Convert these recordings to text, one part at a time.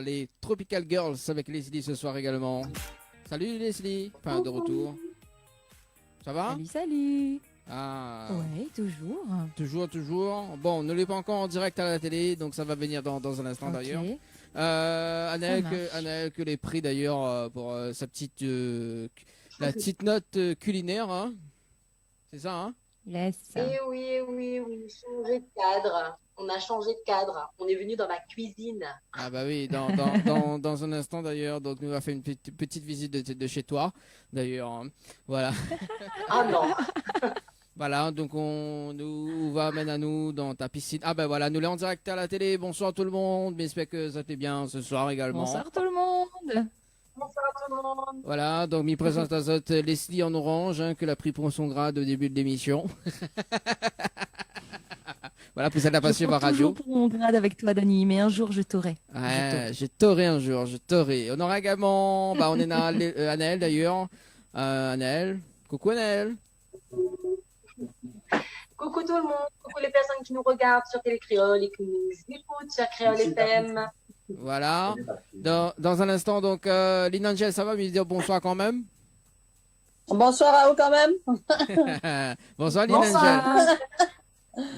les Tropical Girls avec Leslie ce soir également. Salut Leslie, enfin de retour. Ça va? Salut. Ah. Ouais, toujours. Toujours. Bon, on ne l'est pas encore en direct à la télé, donc ça va venir dans un instant d'ailleurs. Anaël que les prix d'ailleurs pour sa petite la petite note culinaire, hein. C'est ça, hein? Laisse. Oui, changer de cadre. On a changé de cadre. On est venu dans ma cuisine. Ah bah oui, dans un instant d'ailleurs, donc nous on va faire une petite visite de chez toi, d'ailleurs, hein. Voilà. Ah non. Voilà, donc on nous va amener à nous dans ta piscine. Ah ben voilà, nous l'est en direct à la télé. Bonsoir tout le monde, j'espère que ça fait bien ce soir également. Bonsoir tout le monde. Bonsoir tout le monde. Voilà, donc mi présente à Zot Leslie en orange, hein, que l'a pris pour son grade au début de l'émission. Voilà, pour cette passion par radio. Toujours pour mon grade avec toi, Dani, mais un jour je t'aurai. Ouais, je t'aurai un jour, je t'aurai. On aura également, on est dans Anaël d'ailleurs. Anaël, coucou Anaël. Coucou tout le monde, coucou les personnes qui nous regardent sur Télécréole et qui nous écoutent sur Créole FM. Voilà. Dans un instant, donc, Linangel, ça va lui dire bonsoir quand même? Bonsoir à vous quand même. Bonsoir Linangel.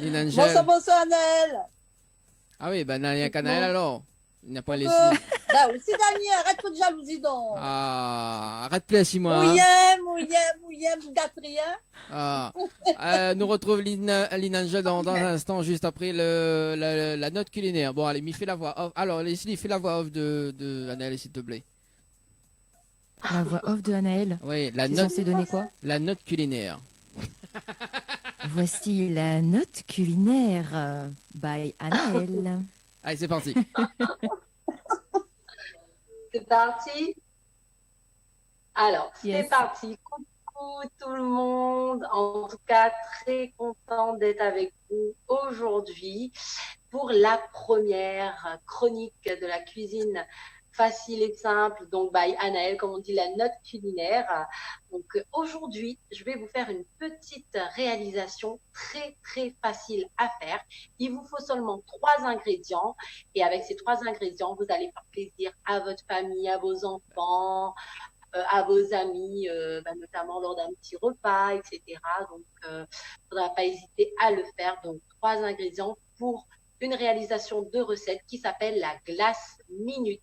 Linangel. Bonsoir Anaël. Ah oui, ben il n'y a qu'à Anaël alors. Il n'y a pas les Là aussi Daniel, arrête de jalousie donc. Ah, arrête plus si moi. Mouillem, gâterie, hein. Ah. Nous retrouve Linangel dans un instant, juste après la note culinaire. Bon, allez, m'y fait la voix off. Alors, Leslie, fais la voix off de Anaël, s'il te plaît. La voix off de Anaël. Oui, la note. note. Censé donner quoi? La note culinaire. Voici la note culinaire by Anaël. Allez, c'est parti. C'est parti. Alors, Yes. c'est parti. Coucou tout le monde. En tout cas, très content d'être avec vous aujourd'hui pour la première chronique de la cuisine facile et simple, donc by Anaël, comme on dit, la note culinaire. Donc aujourd'hui, je vais vous faire une petite réalisation très très facile à faire. Il vous faut seulement 3 ingrédients et avec ces 3 ingrédients, vous allez faire plaisir à votre famille, à vos enfants, à vos amis, notamment lors d'un petit repas, etc. Donc, il ne faudra pas hésiter à le faire. Donc, 3 ingrédients pour une réalisation de recette qui s'appelle la glace minute.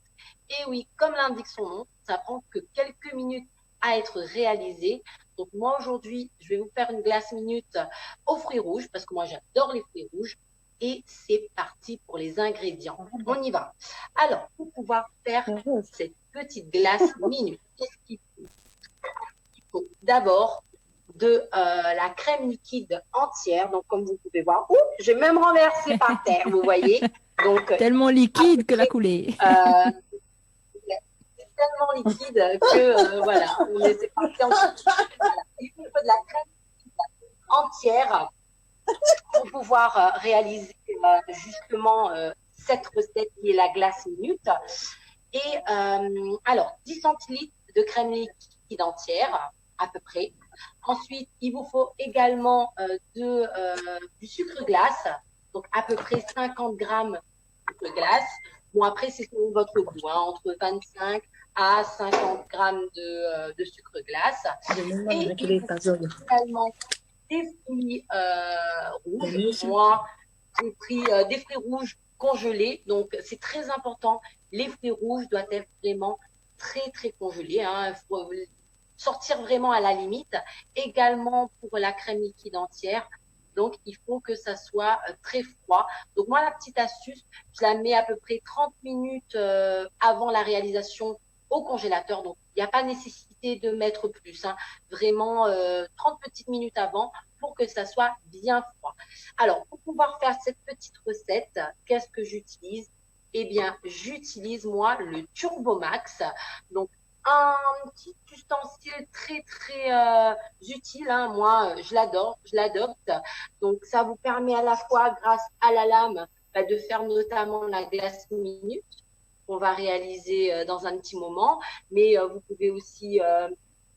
Et oui, comme l'indique son nom, ça prend que quelques minutes à être réalisé. Donc, moi, aujourd'hui, je vais vous faire une glace minute aux fruits rouges parce que moi, j'adore les fruits rouges. Et c'est parti pour les ingrédients. On y va. Alors, pour pouvoir faire cette petite glace minute, qu'est-ce qu'il faut? Il faut d'abord de la crème liquide entière. Donc, comme vous pouvez voir, j'ai même renversé par terre, vous voyez. Donc, tellement liquide que la coulée. C'est tellement liquide que, voilà, c'est parti ensuite. Voilà. Il faut de la crème liquide entière pour pouvoir réaliser justement cette recette qui est la glace minute. Et alors, 10 centilitres de crème liquide entière, à peu près. Ensuite, il vous faut également du sucre glace, donc à peu près 50 grammes de sucre glace. Bon, après, c'est selon votre goût, hein, entre 25 à 50 grammes de sucre glace. Et il vous faut également des fruits rouges. Moi, j'ai pris des fruits rouges congelés. Donc, c'est très important. Les fruits rouges doivent être vraiment très, très congelés. Hein. Il faut sortir vraiment à la limite. Également pour la crème liquide entière. Donc, il faut que ça soit très froid. Donc, moi, la petite astuce, je la mets à peu près 30 minutes avant la réalisation au congélateur. Donc, il n'y a pas nécessité de mettre plus. Hein. Vraiment, 30 petites minutes avant pour que ça soit bien froid. Alors, pour pouvoir faire cette petite recette, qu'est-ce que j'utilise? Eh bien, j'utilise, moi, le Turbomax. Donc, un petit ustensile très, très utile. Hein. Moi, je l'adopte. Donc, ça vous permet à la fois, grâce à la lame, de faire notamment la glace minute qu'on va réaliser dans un petit moment. Mais vous pouvez aussi,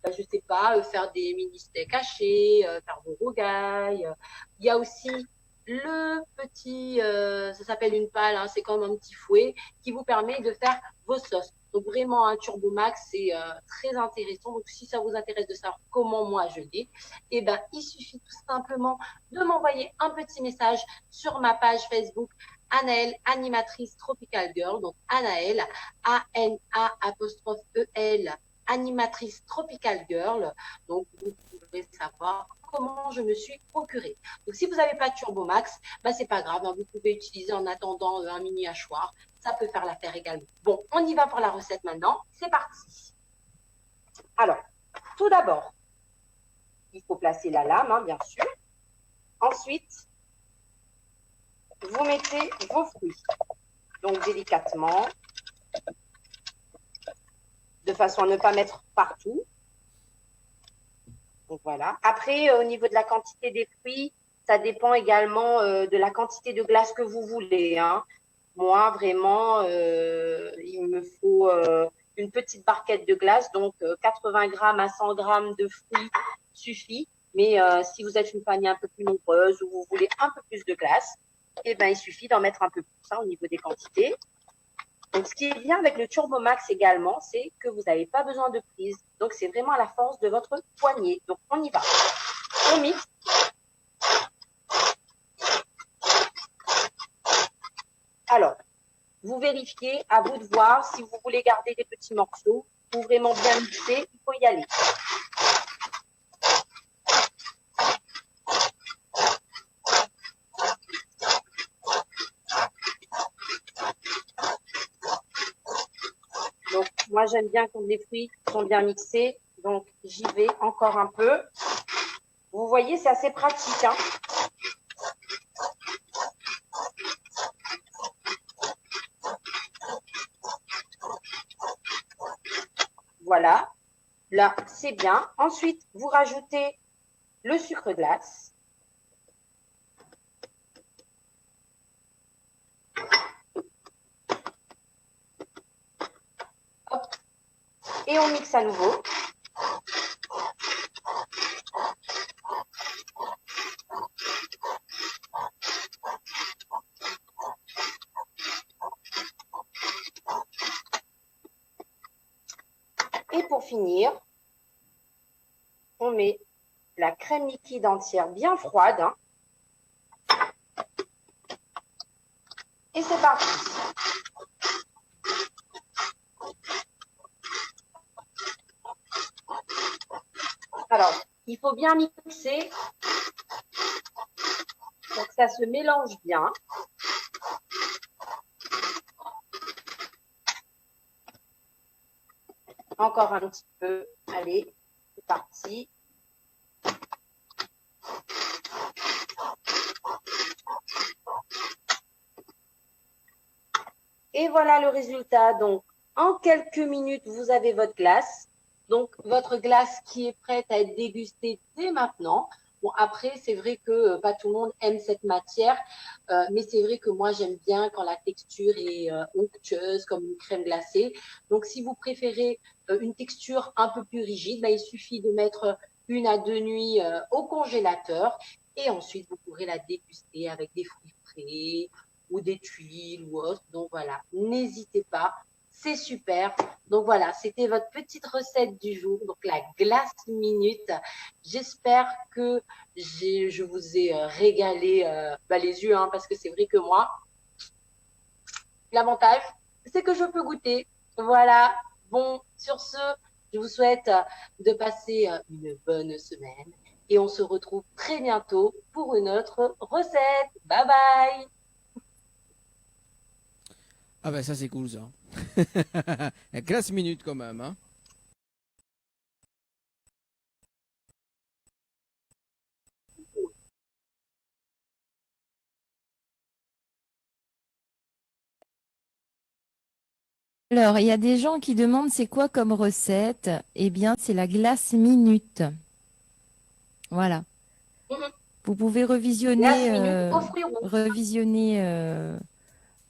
je sais pas, faire des mini steaks hachés, faire vos rogailles. Il y a aussi le petit, ça s'appelle une pale, hein, c'est comme un petit fouet qui vous permet de faire vos sauces. Donc vraiment un Turbo Max, c'est très intéressant. Donc si ça vous intéresse de savoir comment moi je l'ai, eh ben il suffit tout simplement de m'envoyer un petit message sur ma page Facebook Anaëlle, animatrice Tropical Girl. Donc Anaëlle, A-N-A'-E-L, animatrice Tropical Girl. Donc vous pouvez savoir comment je me suis procurée. Donc si vous n'avez pas de Turbo Max, bah, c'est pas grave, hein, vous pouvez utiliser en attendant un mini hachoir. Ça peut faire l'affaire également. Bon, on y va pour la recette maintenant. C'est parti. Alors, tout d'abord, il faut placer la lame, hein, bien sûr. Ensuite, vous mettez vos fruits. Donc, délicatement, de façon à ne pas mettre partout. Donc, voilà. Après, au niveau de la quantité des fruits, ça dépend également de la quantité de glace que vous voulez, hein. Moi, vraiment, il me faut une petite barquette de glace, donc 80 grammes à 100 grammes de fruits suffit. Mais si vous êtes une famille un peu plus nombreuse ou vous voulez un peu plus de glace, eh ben, il suffit d'en mettre un peu plus, hein, au niveau des quantités. Donc, ce qui est bien avec le Turbo Max également, c'est que vous n'avez pas besoin de prise. Donc, c'est vraiment à la force de votre poignet. Donc, on y va. On mixe. Alors, vous vérifiez, à vous de voir si vous voulez garder des petits morceaux ou vraiment bien mixer, il faut y aller. Donc, moi, j'aime bien quand les fruits sont bien mixés. Donc, j'y vais encore un peu. Vous voyez, c'est assez pratique, hein. Voilà, là, c'est bien. Ensuite, vous rajoutez le sucre glace. Hop. Et on mixe à nouveau. Et pour finir, on met la crème liquide entière bien froide. Hein. Et c'est parti. Alors, il faut bien mixer pour que ça se mélange bien. Encore un petit peu. Allez, c'est parti. Et voilà le résultat. Donc, en quelques minutes, vous avez votre glace. Donc, votre glace qui est prête à être dégustée dès maintenant. Bon, après, c'est vrai que pas tout le monde aime cette matière, mais c'est vrai que moi, j'aime bien quand la texture est onctueuse, comme une crème glacée. Donc, si vous préférez une texture un peu plus rigide, bah, il suffit de mettre 1 à 2 nuits au congélateur et ensuite, vous pourrez la déguster avec des fruits frais ou des tuiles ou autre. Donc, voilà, n'hésitez pas. C'est super. Donc voilà, c'était votre petite recette du jour, donc la glace minute. J'espère que je vous ai régalé les yeux, hein, parce que c'est vrai que moi, l'avantage, c'est que je peux goûter. Voilà. Bon, sur ce, je vous souhaite de passer une bonne semaine et on se retrouve très bientôt pour une autre recette. Bye bye. Ah ben ça c'est cool ça. 15 minutes quand même. Hein. Alors, il y a des gens qui demandent c'est quoi comme recette? Eh bien, c'est la glace minute. Voilà. Vous pouvez revisionner, Glace minute aux fruits rouges.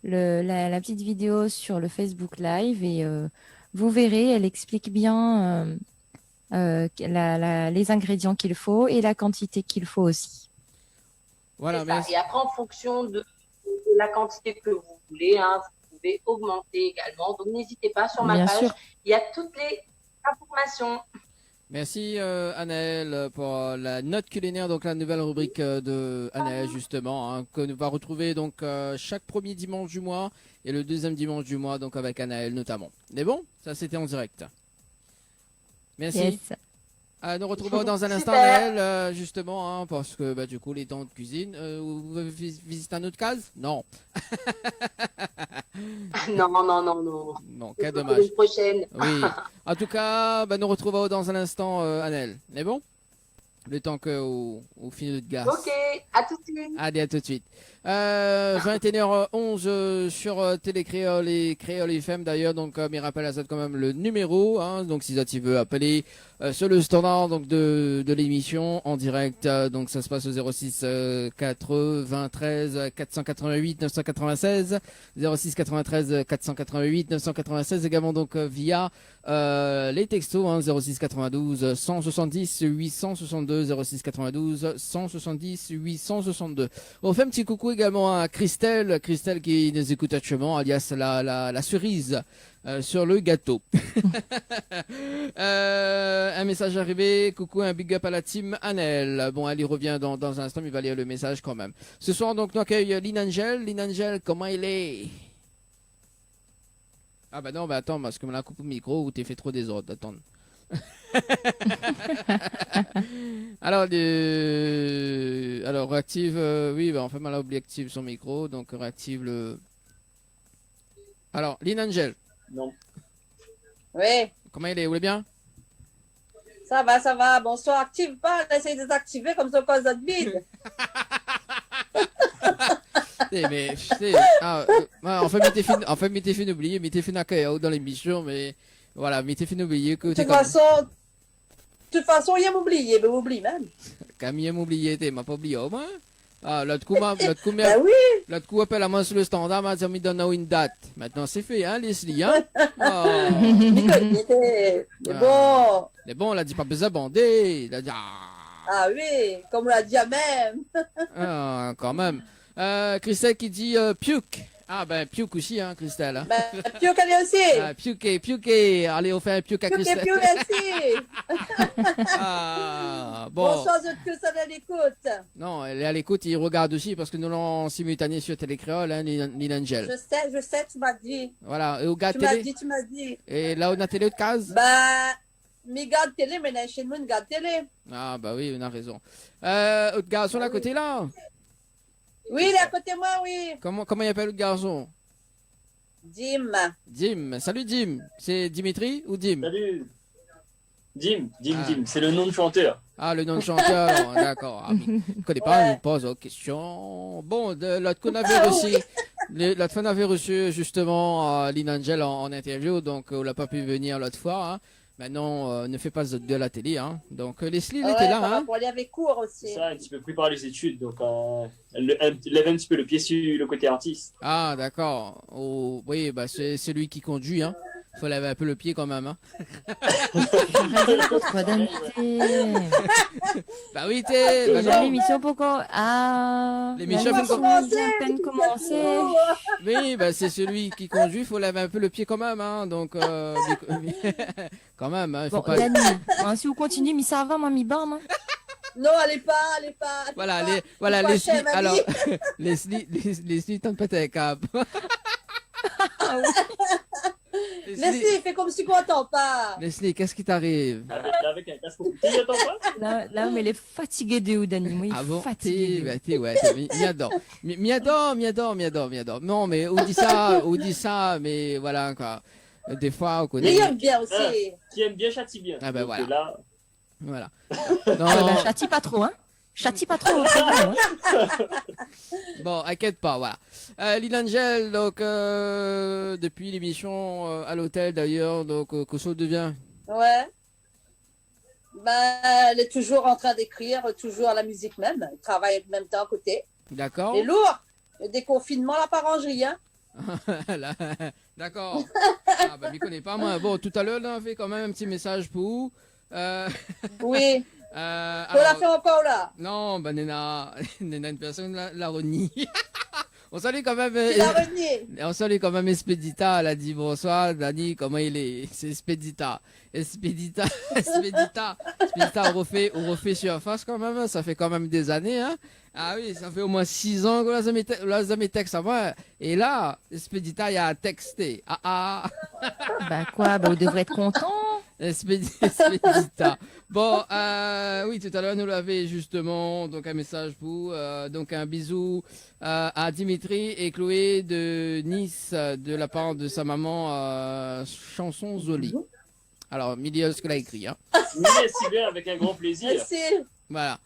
la petite vidéo sur le Facebook Live et vous verrez, elle explique bien les ingrédients qu'il faut et la quantité qu'il faut aussi. Voilà, C'est ça. merci. Et après, en fonction de la quantité que vous voulez, hein, vous pouvez augmenter également. Donc, n'hésitez pas, sur ma Bien page, sûr. il y a toutes les informations. Merci Anaël pour la note culinaire, donc la nouvelle rubrique de Anaël justement, hein, que nous va retrouver donc chaque premier dimanche du mois et le deuxième dimanche du mois, donc avec Anaël notamment. Mais bon, ça c'était en direct. Merci. Yes. Nous retrouvons dans un instant Super. Anaël justement, hein, parce que du coup les temps de cuisine. Vous visitez un autre case? Non. Non, non, non, non. Non, quel Pour dommage. une prochaine. Oui. En tout cas, nous retrouvons dans un instant Anaël. Mais bon, le temps que au finit de gaz. Ok, à tout de suite. Allez, à tout de suite. 21h11 sur Télécréole et Créole FM d'ailleurs. Donc, il rappelle à ça quand même le numéro. Hein, donc, si tu veux appeler sur le standard donc de l'émission en direct. Donc, ça se passe au 06 93 488 996. 06 93 488 996. Également donc via les textos, hein, 06 92 170 862, 06 92 170 862. On fait un petit coucou également à Christelle qui nous écoute actuellement, alias la cerise sur le gâteau. Un message arrivé, coucou, un big up à la team Annelle. Bon, elle y revient dans un instant, mais il va lire le message quand même. Ce soir, donc, nous accueille Lynn Angel, comment il est? Ah bah non, bah attends, parce que me la coupe au micro ou t'es fait trop désordre, attends. Alors, réactive, oui, bah, en fait, elle a oublié active son micro, donc réactive le... Alors, Lynn Angel, Non. Oui, comment il est? Vous allez bien? ça va, ça va. Bonsoir, active pas. Essaye de désactiver comme ça cause de bide. Mais, en fait, m'était fait oublier, m'était fait d'accueil dans l'émission, mais voilà, m'était fait oublier que De t'es toute comme... façon, il a oublié, mais oublie même. Camille m'oublié, t'es, m'a pas oublié au moins. Ah, l'autre coup, Ben oui, l'autre coup, appelle à moi sur le standard, m'a dit, me donne une date. Maintenant, c'est fait, hein, Leslie, hein? Oh. il était. Mais bon. Mais bon, on l'a dit pas besoin de bander. Il a dit, Ah oui, comme on l'a dit à même. quand même. Christelle qui dit, puke. Ah, ben, puke aussi, hein, Christelle, hein. Ben, Pio qu'elle est aussi. Puke. Allez, on fait un puke à Pio Christelle. Pio merci. Ah, bon. Bonsoir, je que ça à l'écoute. Non, elle est à l'écoute, il regarde aussi parce que nous l'avons en simultané sur Télécréole, hein, Lynn Angel. Je sais, tu m'as dit. Voilà, et au gars Tu télé. m'as dit. Et là, on a télé de case. Ben, mais garde télé, mais chez nous, garde télé. Ah, bah oui, on a raison. Autre garçon à côté là. Oui, il est à côté de moi, oui. Comment il appelle l'autre garçon? Dim. Dim. Salut Dim. C'est Dimitri ou Dim? Salut. Dim, Ah. Dim, c'est le nom de chanteur. Ah, le nom de chanteur, alors, d'accord. Ah, mais je connais pas, il pose aux questions. Bon, l'autre qu'on avait reçu, l'autre fois on avait reçu justement Lynn Angel en interview, donc on l'a pas pu venir l'autre fois. Hein. Maintenant, ne fait pas de la télé, hein. Donc Leslie, elle était là, hein. Pour aller avec cours aussi. C'est ça, un petit peu préparer les études, donc elle lève un petit peu le pied sur le côté artiste. Ah, d'accord. Oh, oui, bah c'est celui qui conduit, hein. Faut laver un peu le pied quand même, hein. Quoi d'invité. Bah oui, t'es. Bah Déjà non. l'émission pourquoi? Ah, L'émission la vient de vient à peine commencer. Oui, bah c'est celui qui conduit, faut laver un peu le pied quand même, hein. Donc, quand même, hein. Il faut Bon, pas. Dani, hein, si vous continuez, mais ça va, moi, mi borne. Hein. Non, elle est pas. Voilà, elle est voilà, pas Leslie. chère, mamie. Alors, Leslie, t'en pète un cap. Leslie, fais comme si qu'on t'entend pas. Leslie, qu'est-ce qui t'arrive? Avec un casque au cou. Tu y attends pas? Là, mais elle est fatiguée de où, Dani? Oui, Ah bon? fatiguée. Ouais, m'y adore. Non, mais on dit ça, mais voilà, quoi. Des fois, on Il connaît. aime bien aussi. Qui aime bien châtie bien. Ah ben Donc, voilà. là, Voilà. Ah, Non, bah, châtie pas trop, hein. Châtie pas trop. c'est bon, hein. bon, inquiète pas, voilà. Lynn Angel, donc, depuis l'émission à l'hôtel d'ailleurs, donc, Koso devient. Ouais. Ben, elle est toujours en train d'écrire, toujours à la musique même. Elle travaille en même temps à côté. D'accord? Et lourd. Le déconfinement l'a pas rangé, hein. Là, d'accord. Ah, bah, m'y connais pas, moi. Bon, tout à l'heure, là, on fait quand même un petit message pour vous. Oui. Faut la Alors, faire encore là. non, bah Nena, Nena, une personne la renie. On salue quand même. Tu l'as renié. On salue quand même Expedita. Elle a dit bonsoir, Dani, comment il est? C'est Expedita. Expedita, Expedita, on refait surface quand même. Ça fait quand même des années, hein. Ah oui, ça fait au moins 6 ans que la zami texte à moi. Et là, Expedita, il a texté. Ah ah. Bah quoi, bah, vous devrez être content. Expedita. Bon, oui, tout à l'heure, nous l'avons justement, donc un message pour, donc un bisou à Dimitri et Chloé de Nice, de la part de sa maman, chanson Zoli. Alors, milieu ce qu'elle a écrit, hein. Merci bien, avec un grand plaisir. Merci. Voilà.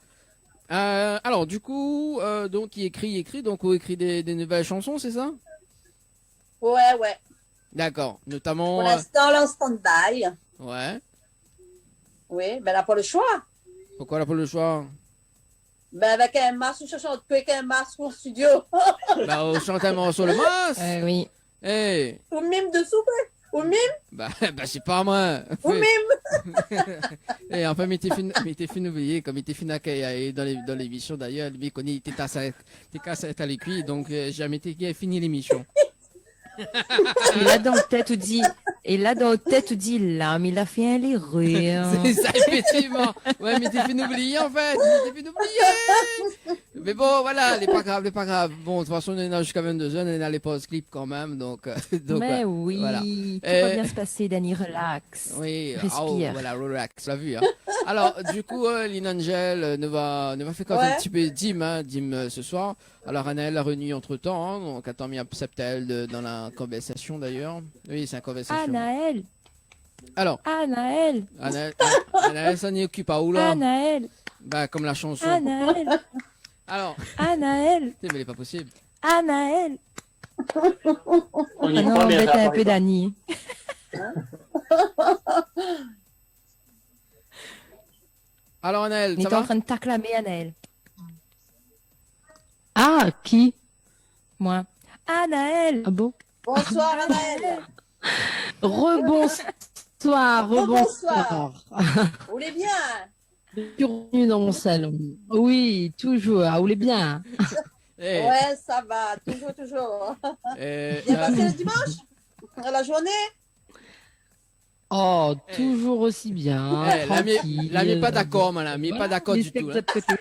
Alors, du coup, donc, il écrit, donc, on écrit des nouvelles chansons, c'est ça? Ouais, ouais. D'accord. Notamment, Pour l'instant, là, en stand-by. ouais. Oui, ben elle n'a pas le choix. Pourquoi elle a pas le choix? Ben avec un masque, je chante avec un masque au studio. Bah, on chante un morceau le masque. Oui. Hey. Au mime dessous, quoi. Au mime, Bah, c'est pas moi. au mime. Et enfin, mais t'es fin oublié, comme il était fin à dans l'émission d'ailleurs, lui, connaît, il était cassé à l'écuit, donc jamais été fini l'émission. Et là dans le tête, tu dis, là, mais il a fait un rire. C'est ça, effectivement. Ouais, mais t'es fin oublié, en fait. T'es fin oublié. Mais bon, voilà, c'est pas grave. Bon, de toute façon, on est là jusqu'à 22h, on est dans les pauses clips quand même, donc Mais oui, voilà. tout va bien se passer, Dani, relax. Oui, Respire. voilà, relax, l'a vu. Hein. Alors, du coup, Lynn Angel nous va faire quand Ouais. un petit peu Dim ce soir. Alors, Anaël a renu entre temps, hein, donc attends, il s'appelle dans la conversation d'ailleurs. Oui, c'est une conversation. Anaël, Alors, Anaël, Anaël s'en occupe à où là? Anaël, Bah, comme la chanson. Anaël, Alors, Anaël, mais il est pas possible. Anaël. On y Ah non, croit bien. embête ça un apparaît peu pas. Dani. Alors, Anaël, Il ça est en va? train de t'acclamer, Anaël. Ah, qui? Moi. Anaël. Ah bon? Bonsoir, Anaël. Rebonsoir, rebonsoir. Vous voulez bien? Je suis revenue dans mon salon. Oui, toujours. Ah, vous voulez bien? Eh, Ouais, ça va. Toujours, toujours. eh, Bien passé le dimanche? La journée? Oh, toujours aussi bien. Tranquille. là, mais pas d'accord, madame, mais pas d'accord Les du tout. steaks Là. de côté.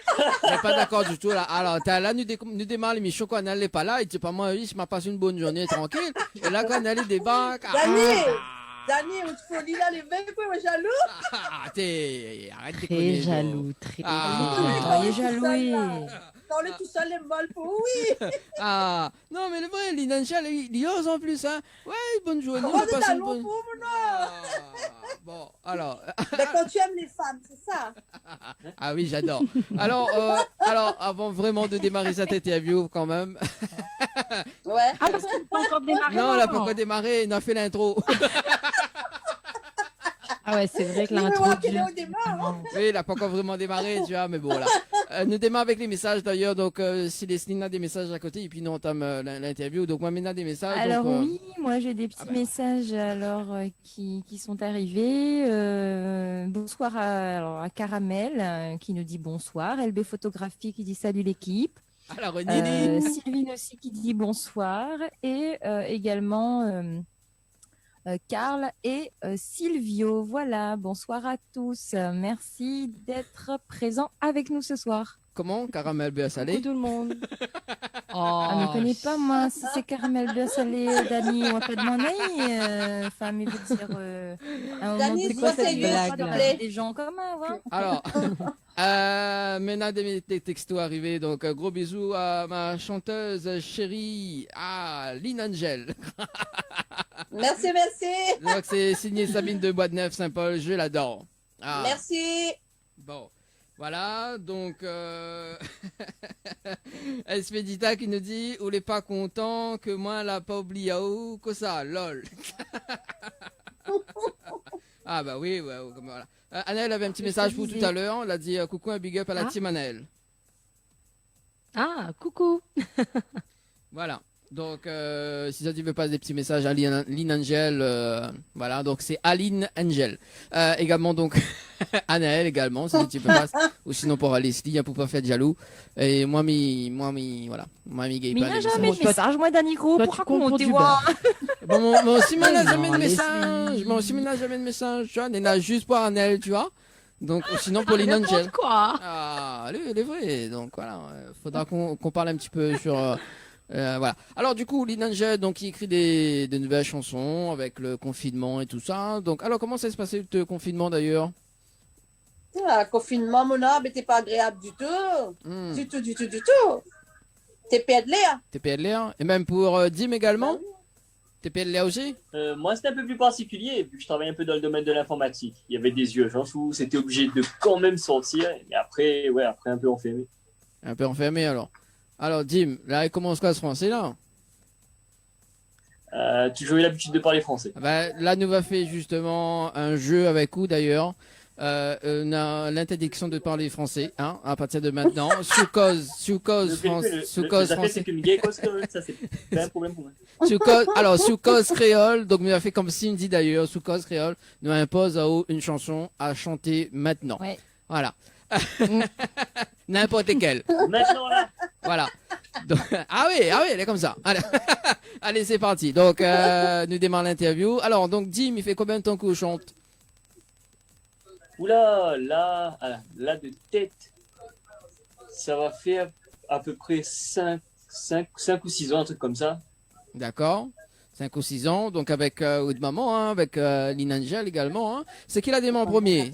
Mais pas d'accord du tout là. Alors là, nous démarre l'émission quand elle n'est pas là. Il dit pas moi, oui, je m'ai passé une bonne journée tranquille. Et là, quand elle débarque. Dani, on te folie là, les mecs, quoi, jaloux? Arrête de Très déconner, jaloux, très Ah. Il est jaloux. Quand on est tout seul, les molles pour oui. Ah, non, mais le vrai, l'Inanchal, il ose en plus, hein. Ouais, bonne journée. Oh, on va des passer une talons bonne. pour mon nom. Ah, bon, alors. Mais quand tu aimes les femmes, c'est ça? Ah oui, j'adore. Alors, avant vraiment de démarrer cette interview, quand même. Ouais. Ah, parce qu'il n'a pas encore démarré. Non, elle n'a pas encore démarré, on a fait l'intro. Ah ouais, c'est vrai que Mais l'intro moi qui dure. l'ai au démarre, hein. Oui, il n'a pas encore vraiment démarré, tu vois, mais bon, là. Nous démarrons avec les messages d'ailleurs, donc si Leslie a des messages à côté, et puis nous entame l'interview. Donc moi, maintenant, des messages. Alors donc, oui, moi j'ai des petits bah. messages alors qui sont arrivés. Bonsoir à Caramel qui nous dit bonsoir. LB Photographie qui dit salut l'équipe. Alors, Nini. Sylvine aussi qui dit bonsoir. Et également Karl et Silvio. Voilà, bonsoir à tous. Merci d'être présents avec nous ce soir. Comment Caramel beurre salé. Coucou tout le monde. Ah, ne connais pas moi, si c'est caramel beurre salé, Dani, on va pas demander. Enfin, mais veut dire. À un moment Dani, donné, c'est quoi ça cette doit blague, pas là parler des gens communs, hein. Alors, maintenant des textos arrivés. Donc, gros bisous à ma chanteuse chérie, Lynn Angel. Merci, merci. Donc, c'est signé Sabine de Bois-de-Neuf, Saint-Paul. Je l'adore. Ah, Merci. bon. Voilà, donc Expedita qui nous dit on n'est pas content que moi l'a pas oublié que ça, lol. Ah bah oui, ouais, comme voilà. Anaël avait un petit Je message te pour tout disais. à l'heure, elle a dit coucou, un big up à la Ah. team Anaël. Ah, coucou. Voilà. Donc, si ça tu veux passer des petits messages à Lynn Angel, voilà, donc c'est Aline Angel. Également, donc, Anaël également, si tu peux pas, ou sinon pour Leslie, pour pas faire de jaloux. Et moi, voilà, moi, gay Mais il pas n'a des jamais messages. de message, moi, Danico. toi, Pour tu raconter, confonds du moi. Bon, mon Simon n'a Non, jamais de Leslie. message, mon Simon n'a jamais de message, tu vois, il a juste pour Anaël, tu vois. Donc, ou sinon pour Lynn Angel. N'importe quoi. Ah, lui, il est vrai. Donc voilà, faudra qu'on parle un petit peu sur. Voilà. Alors du coup, Lynn Angel, donc il écrit de nouvelles chansons avec le confinement et tout ça. Donc alors comment ça se passait le confinement d'ailleurs? Le confinement, mon âme, n'était pas agréable du tout. Hmm. Du tout, du tout, du tout. T'es pédalé, hein? T'es PLR et même pour Dim également. Bah oui. T'es PLR aussi? Moi, c'était un peu plus particulier, vu que je travaille un peu dans le domaine de l'informatique. Il y avait des urgences où c'était obligé de quand même sortir, mais après, ouais, après un peu enfermé. Un peu enfermé alors. Alors Dim, là il commence quoi ce français là? Toujours eu l'habitude de parler français. Bah, là nous va faire justement un jeu avec vous d'ailleurs. On a l'interdiction de parler français, hein, à partir de maintenant, sous cause français. C'est que Miguel cause créole, ça c'est pas un problème pour moi. Sous cause créole, donc nous a fait comme Cindy dit d'ailleurs, sous cause créole, nous impose à eux une chanson à chanter maintenant. Ouais. Voilà. N'importe quelle. Maintenant là, Voilà. Donc, ah oui, elle est comme ça. Allez, allez c'est parti. Donc, nous démarrons l'interview. Alors, donc, Dim, il fait combien de temps qu'on chante? oula, là de tête, ça va faire à peu près 5 ou 6 ans, un truc comme ça. D'accord. 5 ou 6 ans, donc avec Oud Maman, hein, avec Lynn Angel également. Hein. C'est qui l'a démarré en premier?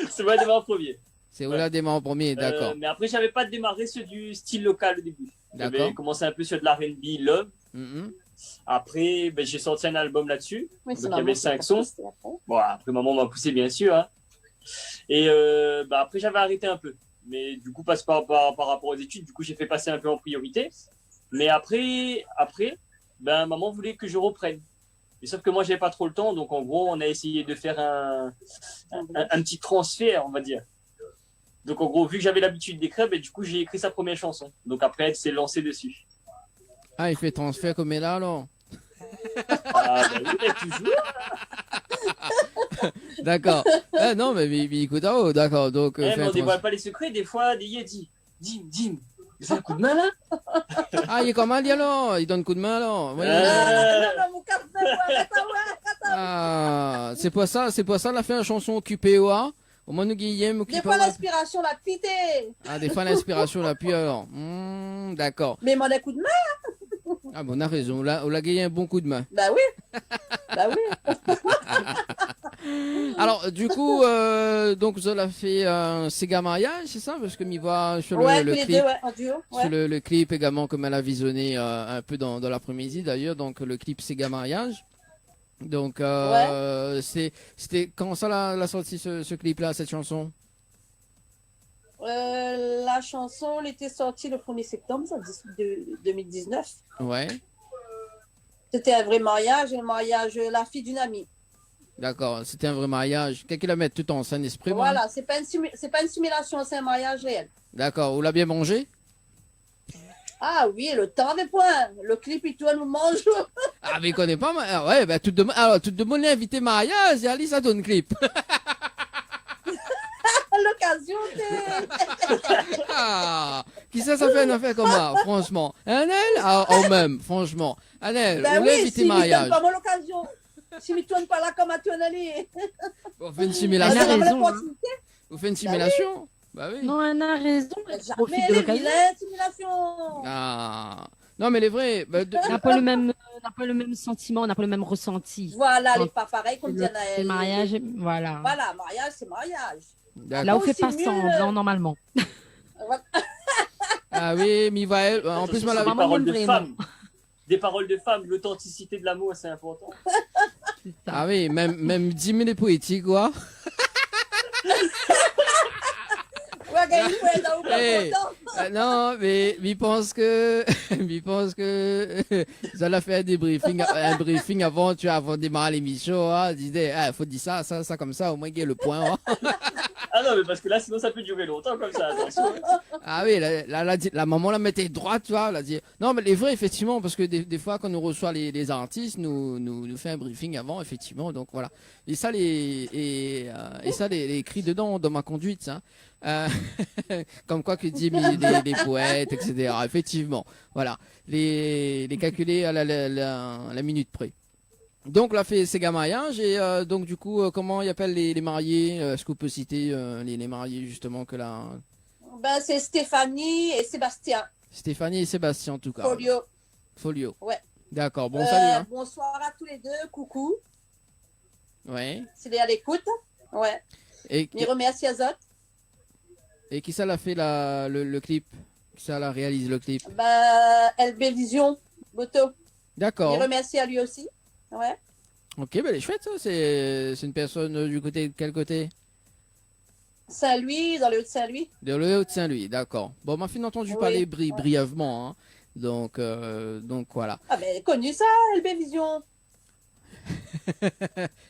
C'est moi démarrer en premier. C'est où l'a démarré en premier, d'accord. Mais après, j'avais pas démarré sur du style local au début. D'accord. J'avais commencé un peu sur de l'R&B Love. Mhm. Après, ben, j'ai sorti un album là-dessus. Oui, Donc, il y avait 5 sons. Bon, après, maman m'a poussé, bien sûr. Hein. Et bah, après, j'avais arrêté un peu. Mais du coup, par rapport aux études, du coup, j'ai fait passer un peu en priorité. Mais après ben, maman voulait que je reprenne. Et sauf que moi, j'avais pas trop le temps. Donc, en gros, on a essayé de faire un petit transfert, on va dire. Donc, en gros, vu que j'avais l'habitude d'écrire, ben, du coup, j'ai écrit sa première chanson. Donc, après, elle s'est lancée dessus. Ah, il fait transfert comme elle là, alors. Ah, ben oui, mais toujours. D'accord. Non, mais écoute, oh, d'accord. Donc, Mais fait on un dévoile pas les secrets. Des fois, des dit Dim, c'est un coup de main là. Ah, il est comment, lui, alors? Il donne coup de main, alors. Oui. Ah, c'est pour ça, elle a fait une chanson occupée, ouais. Au moins, nous, Guillaume, Des occupé. fois, l'inspiration l'a pité. Ah, des fois, l'inspiration, là, puis alors. D'accord. Mais mon coup de main. Ah, bon, on a raison. On a gagné un bon coup de main. Bah oui. Bah oui. Alors, du coup, donc, vous avez fait un Sega mariage, c'est ça? Parce que m'y voit sur Ouais, le tous les clip. deux, ouais, en duo. Ouais. Sur le clip également, comme elle a visionné un peu dans l'après-midi d'ailleurs, donc le clip Sega Mariage. Donc, c'était quand ça l'a sorti ce clip-là, cette chanson? La chanson, elle était sortie le 1er septembre 2019. Ouais, C'était un vrai mariage, la fille d'une amie. d'accord, c'était un vrai mariage. Qu'est-ce qu'il a mis tout en scène esprit? Moi. Voilà, c'est pas une simulation, c'est un mariage réel. D'accord, vous l'avez bien mangé? Ah oui, le temps des points. Le clip, il doit nous manger. Ah, mais il connaît pas, ouais, bah, tout de monde est invité mariage, et Ali, ça donne clip. L'occasion, Ah, qui ça fait une affaire comme ça, franchement? Anel? Ah, oh, même, franchement. Anel, ben vous l'avez oui, invité si il mariage. donne pas l'occasion. Si il tourne pas là comme à tourner. On fait une Elle simulation. a raison, hein. Vous faites une simulation? Bah oui. Non, elle a raison. Elle profite Jamais de les l'occasion. vilains simulations. Ah. Non, mais les vrais. Bah, On n'a pas le même, sentiment, on n'a pas le même ressenti. Voilà, Non. les pas pareils comme Diana. Le mariage, voilà. Voilà, mariage, c'est mariage. d'accord. Là, on fait Aussi pas mieux. semblant normalement. Ah oui, Mivael. En plus, moi, Attention, la... c'est des maman paroles aime de vraiment. femmes. Des paroles de femmes, l'authenticité de l'amour, c'est important. C'est ça. Ah oui, même 10 000 poétiques, quoi. Ouais, gars, il faut être là, ou pas Hey. content. Non, mais il pense que, vous allez faire un briefing avant de démarrer l'émission, hein. Disait, faut dire ça comme ça, au moins qu'il y ait le point, hein. Ah non, mais parce que là, sinon, ça peut durer longtemps comme ça. Attention. Ah oui, la maman la mettait droite, tu vois. Elle a dit... Non, mais les vrais, effectivement, parce que des fois, quand on reçoit les artistes, nous fait un briefing avant, effectivement. Donc voilà. Et ça, les écrits dedans dans ma conduite, ça. Comme quoi que dit les poètes, etc. Effectivement. Voilà. Les calculer à la minute près. Donc là fait ces mariage et donc du coup comment ils appellent les mariés est-ce que vous pouvez citer les mariés justement que là Ben, c'est Stéphanie et Sébastien. Stéphanie et Sébastien en tout cas. Folio. Ouais. D'accord. Bon salut. Hein. Bonsoir à tous les deux. Coucou. Ouais. S'il est à l'écoute. Ouais. Et Je remercie Azot. et qui ça l'a fait le clip? Qui ça l'a réalise le clip? Ben, LB Vision, Boto. D'accord. Je remercie à lui aussi. Ouais. Ok, ben elle est chouette ça. C'est une personne du côté de quel côté? Saint-Louis, dans le Haut-de-Saint-Louis. De le Haut-de-Saint-Louis, d'accord. Bon, m'a fait entendu Oui. parler brièvement, hein. Donc voilà. Ah ben, connu ça, LB Vision.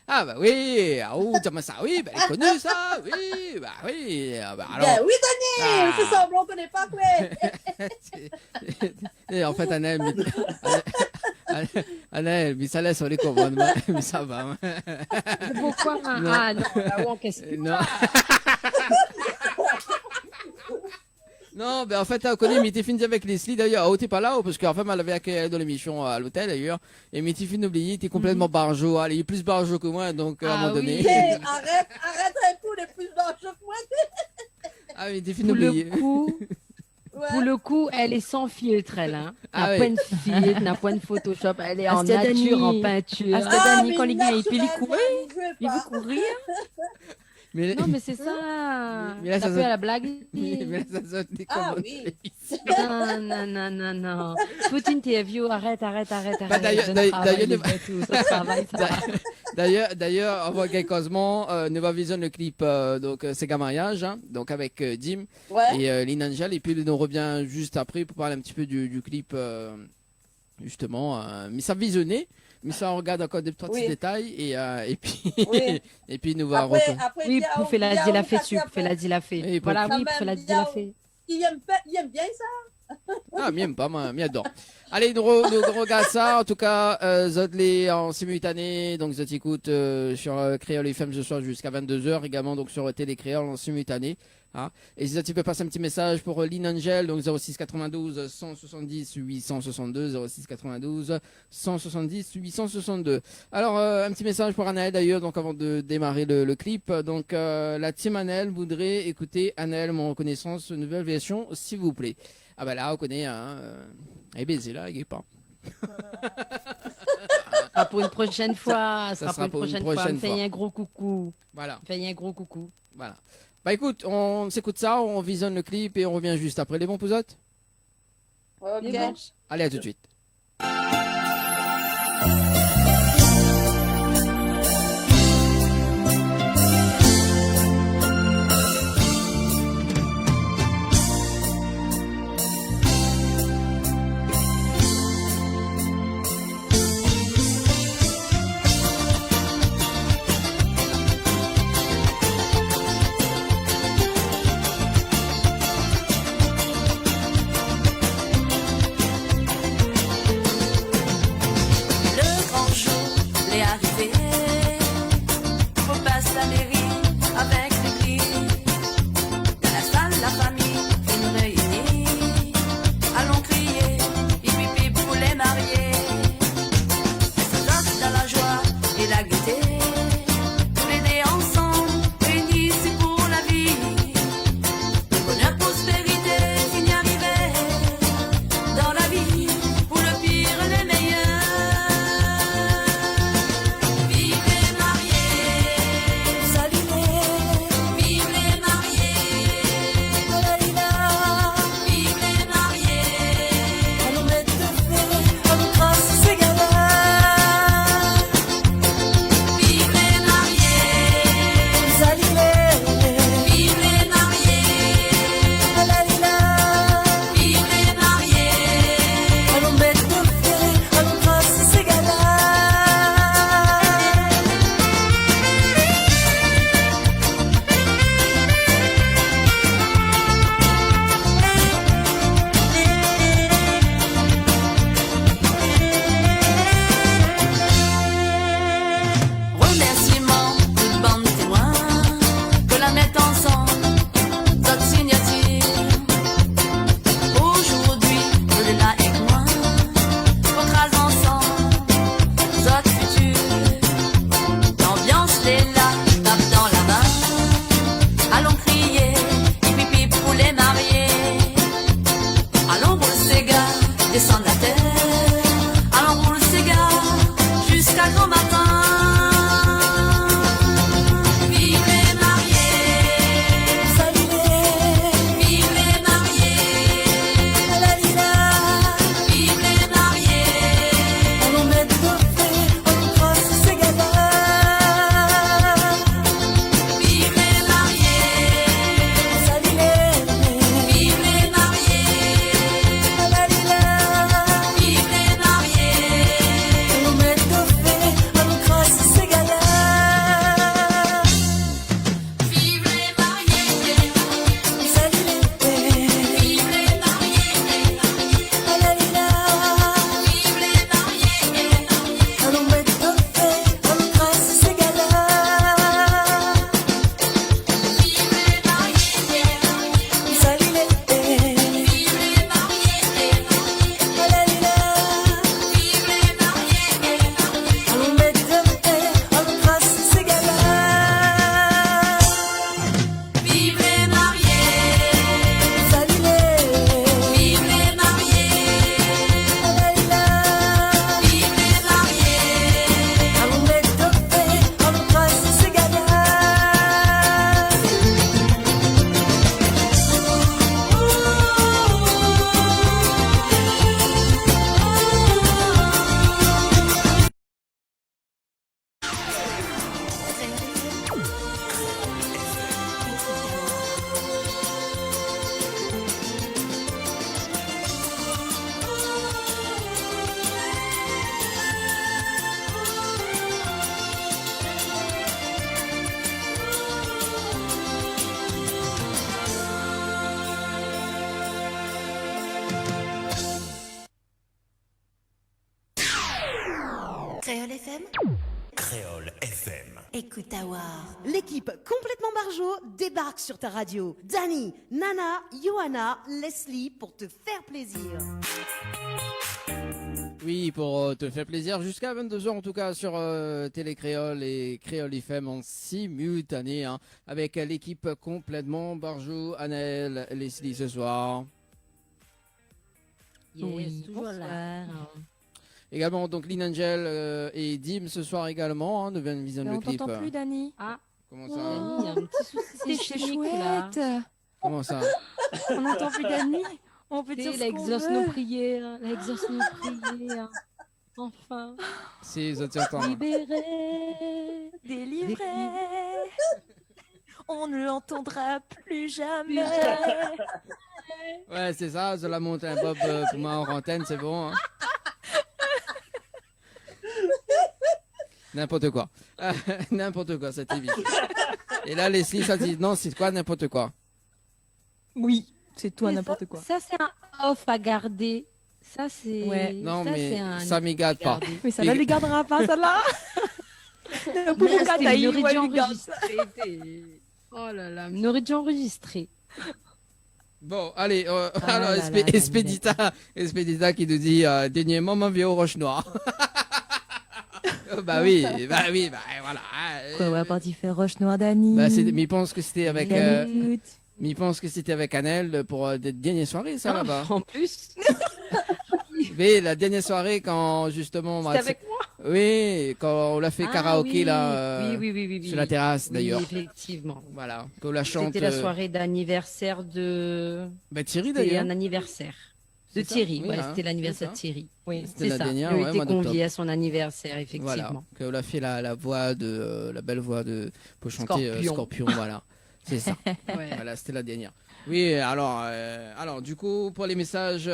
Ah bah oui, ah ouh, comment ça, oui, bah elle est connue ça, oui, bah oui, ah, bah alors. Ben oui, Denis, Ah. c'est semblant, on connaît pas, quoi. Et en fait, Annelle, mais ça laisse sur les commandements, mais ça va. Hein. Pourquoi Non. Ah non, là, on qu'est-ce que Non. Non, ben en fait, on connaît Mitifine avec Leslie d'ailleurs. Oh, t'es pas là, parce qu'en fait, elle avait accueilli dans l'émission à l'hôtel d'ailleurs. Et Mitifine oublié, t'es complètement barjo. Elle est plus barjo que moi, donc à un Ah moment donné. oui. Hey, arrête un coup, les plus barges que moi. Ah, Mitifine pour oublié. le coup, Ouais. pour le coup, elle est sans filtre, elle. Hein. Ah N'a oui. pas de filtre, n'a pas de Photoshop. Elle est en Astia nature, Dani. en peinture. Astia Ah, Dani, mais quand les gars, il peut les naturel, courir. je veux Il pas. veut courir. Mais, Non, mais c'est ça. Mais là, T'as ça fait se- à la blague. mais ça sonne des Ah commandes. oui. Non. Toute interview, arrête. Bah, d'ailleurs, Je d'ailleurs, travaille, d'ailleurs, les tout, ça travaille, ça va. D'ailleurs, on voit quelquement, nous va visionner le clip, donc, Sega Mariage, hein, donc avec Dim Ouais. et Lynn Angel, et puis il nous revient juste après pour parler un petit peu du clip, justement, mais ça visionné, mais ça on regarde encore des petits Oui. détails, et puis, Oui. et puis il nous va Après, Oui, bien, pour faire la bien, dit la on fait casse sup, après. fait la dit la fait. Oui, pour- Voilà, Quand oui, même, pour la dit bien, la fait. Il aime bien ça. Ah, m'aime pas, m'adore. Allez, nous regarde ça. En tout cas, Zodley en simultané. Donc, Zot écoute sur Créole FM ce soir jusqu'à 22h. Également, donc, sur Télé Créole en simultané. Hein. Et si tu peux passer un petit message pour Lynn Angel, donc 06 92 170 862, 06 92 170 862. Alors, un petit message pour Anaël d'ailleurs, donc avant de démarrer le clip. Donc, la team Anaël voudrait écouter Anaël, mon reconnaissance, nouvelle version, s'il vous plaît. Ah bah là, on connaît, hein, elle est baisée là, elle est pas. Ah, pour une prochaine fois, ça sera pour une prochaine fois. prochaine Me fais fois. un gros coucou. Voilà, Me fais un gros coucou. voilà. Bah écoute, on s'écoute ça, on visionne le clip et on revient juste après. Les bons pousottes? Ok. Les bons. Allez, à tout de suite. Créole FM. Créole FM. Écoute avoir. L'équipe complètement barjo débarque sur ta radio. Dani, Nana, Johanna, Leslie pour te faire plaisir. Oui, pour te faire plaisir, jusqu'à 22h en tout cas sur Télé Créole et Créole FM en simultané, hein, avec l'équipe complètement Barjou, Anaël, Leslie ce soir. Yes, Oui, toujours bonsoir. là. Également donc Lynn Angel et Dim ce soir également, hein, de Van Vision Mais le on clip. t'entend plus, Dani. Ah, Comment ça Dani, il y a un petit souci C'est chimique là. chouette. Comment ça On n'entend plus Dani. On peut dire Elle ce qu'on exauce veut. nos prières, elle exauce nos prières. Enfin, Si, je t'entends. libérée. Délivré. On ne l'entendra plus jamais. Ouais, c'est ça, je la monte un Bob pour moi en antenne, c'est bon. Hein. N'importe quoi. N'importe quoi, cette émission. Et là, Leslie, ça dit non, c'est quoi n'importe quoi? Oui, c'est toi Mais n'importe quoi. Ça, c'est un off à garder. Ça, c'est. Ouais. Non, ça, c'est mais un ça m'y garde pas. garder. Mais ça ne lui gardera pas, celle-là. Mais c'était une nourriture enregistrée. Oh là là, une nourriture enregistrée. Bon, allez, Ah alors là là, Expédita qui nous dit dernièrement ma vie aux roches noires. Bah oui, voilà. Quoi, ouais, parti faire Roche Noire, Dani. Bah, mais il pense que c'était avec, Écoute. mais il pense que c'était avec Annelle pour des dernières soirées, ça là-bas. En plus, Mais la dernière soirée quand justement, c'était avec moi. oui, quand on l'a fait Ah karaoké oui. là, Oui. sur la terrasse Oui, d'ailleurs. effectivement. Voilà, qu'on la chante. C'était la soirée d'anniversaire de. Bah, Thierry C'était d'ailleurs. un anniversaire de C'est ça, Thierry. oui, Ouais, hein, c'était l'anniversaire de c'est ça. Thierry. Oui. C'était C'est la ça. dernière, Il ouais, était mois d'octobre. convié à son anniversaire, Voilà, effectivement. qu'on a fait la voix de la belle voix de pour chanter Scorpion. Scorpion, voilà. C'est ça. Ouais. Voilà, c'était la dernière. Oui, alors du coup, pour les messages,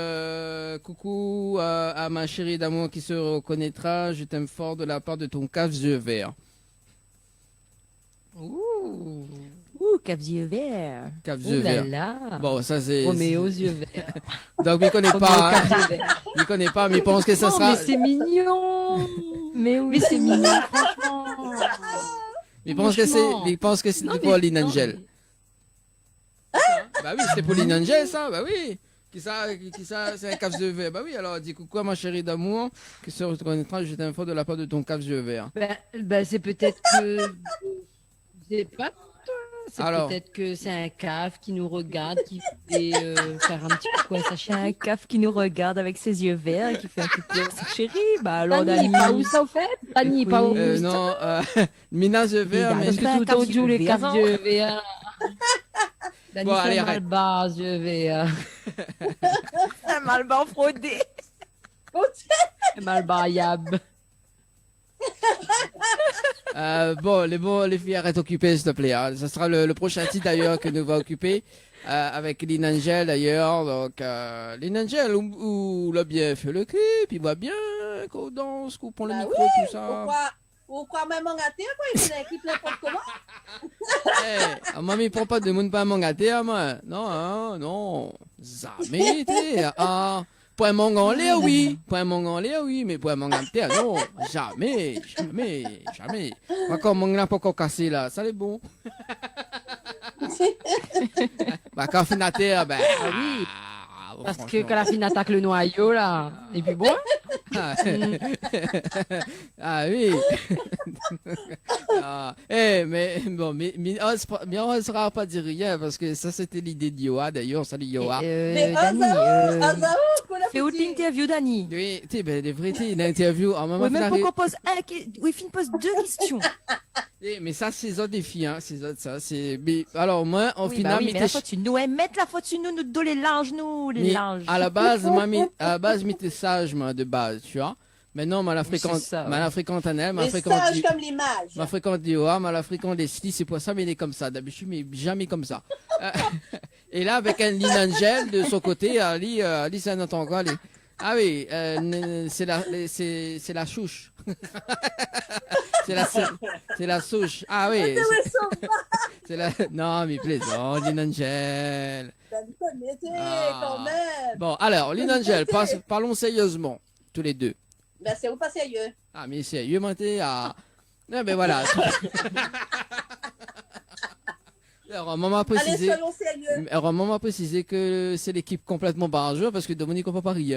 coucou à ma chérie d'amour qui se reconnaîtra, je t'aime fort de la part de ton cave yeux vert. Ouh, Cap yeux verts. Cave ouh yeux là vert. là. Bon, ça c'est. Roméo aux yeux verts. Donc, il connaît Roméo pas. aux Hein. yeux verts. Il connaît pas, mais il pense que ça Non, sera. mais c'est mignon. Mais oui, Mais c'est mignon, franchement. Il pense que c'est. franchement. Il pense que c'est Non, pour mais- Lynn non, Angel. Bah oui, c'était pour Lynn Angel, ça. Bah oui. Qui ça, c'est un cave yeux vert. Bah oui, alors dis coucou à ma chérie d'amour qui se reconnaîtra, je t'aime fort de la part de ton cave yeux vert. Bah, c'est peut-être que. C'est pas toi. C'est Alors. peut-être que c'est un caf qui nous regarde, qui fait faire un petit coucou à sa J'ai chérie. un caf qui nous regarde avec ses yeux verts et qui fait un coucou à sa chérie. Bah alors, Dani, Dani. pas où ça au fait Dani, pas où ça Non, Mina yeux vert, Il a mais. Parce fait un que tout cap autour, les yeux caves verts. yeux verts. Dani, Bon, allez, c'est arrête. mal bas, yeux verts. Un malban fraudé. Mal bas, yab. Bon, les filles, arrêtent occupées, s'il te plaît. Hein. Ça sera le prochain titre d'ailleurs que nous va occuper avec Lynn Angel d'ailleurs. Donc, Lynn Angel, où l'a bien fait le clip, il voit bien qu'on danse, qu'on prend le Bah micro, oui, tout ça. Pourquoi même en gâté, quoi, il fait l'équipe n'importe comment. Mamie, prends pas de monde pas mangaté à moi. Non, hein, non. Jamais, t'es. Point manganlé, oui. Point manganlé, oui. Mais point mangaté, non. Jamais. Encore mon n'a pas encore cassé là. Ça c'est bon. Bah, quand finater, ben. Ah oui. Parce que quand la fille attaque le noyau, là, et puis bon. Ah oui. Mais bon, mais on ne sera pas dire rien parce que ça c'était l'idée de Yoa d'ailleurs, salut Yoa. Mais Dani, fais où l'interview, Dani? Oui, tu sais, ben, des vérités, une interview en même Oui, même temps. pour qu'on pose Fin pose 2 questions. Mais ça, c'est autres défis, hein. C'est autres, ça. Mais, alors, moi, au Oui, final, bah oui, mais la m'étais- faute sur nous, mettre la faute sur nous, nous donner les linges, nous, les mais linges. à la base, m'étais sage, moi, de base, tu vois. Maintenant, ma la fréquente, c'est ça, ouais. ma la fréquente Annelle, ma Les fréquente, sages comme l'image. ma fréquente Dioa, ma la fréquente Leslie, c'est pour ça, mais il est comme ça. D'habitude, mais jamais comme ça. Et là, avec un Lynn Angel de son côté, Ali, ça n'entend quoi, Ali? Ah oui, c'est la chouche. c'est la souche. Ah oui. C'est la, non, mais plaisant, Lynn Angel. Connaissez Ah. quand même. Bon, alors, Lynn Angel, parlons sérieusement, tous les deux. Ben, c'est où pas sérieux. Ah, mais sérieux, monté à. Ah, ben voilà. Alors, maman a Allez, précisé. soyons sérieux. Alors, maman a précisé que c'est l'équipe complètement barrageur parce que Dominique n'a pas pari.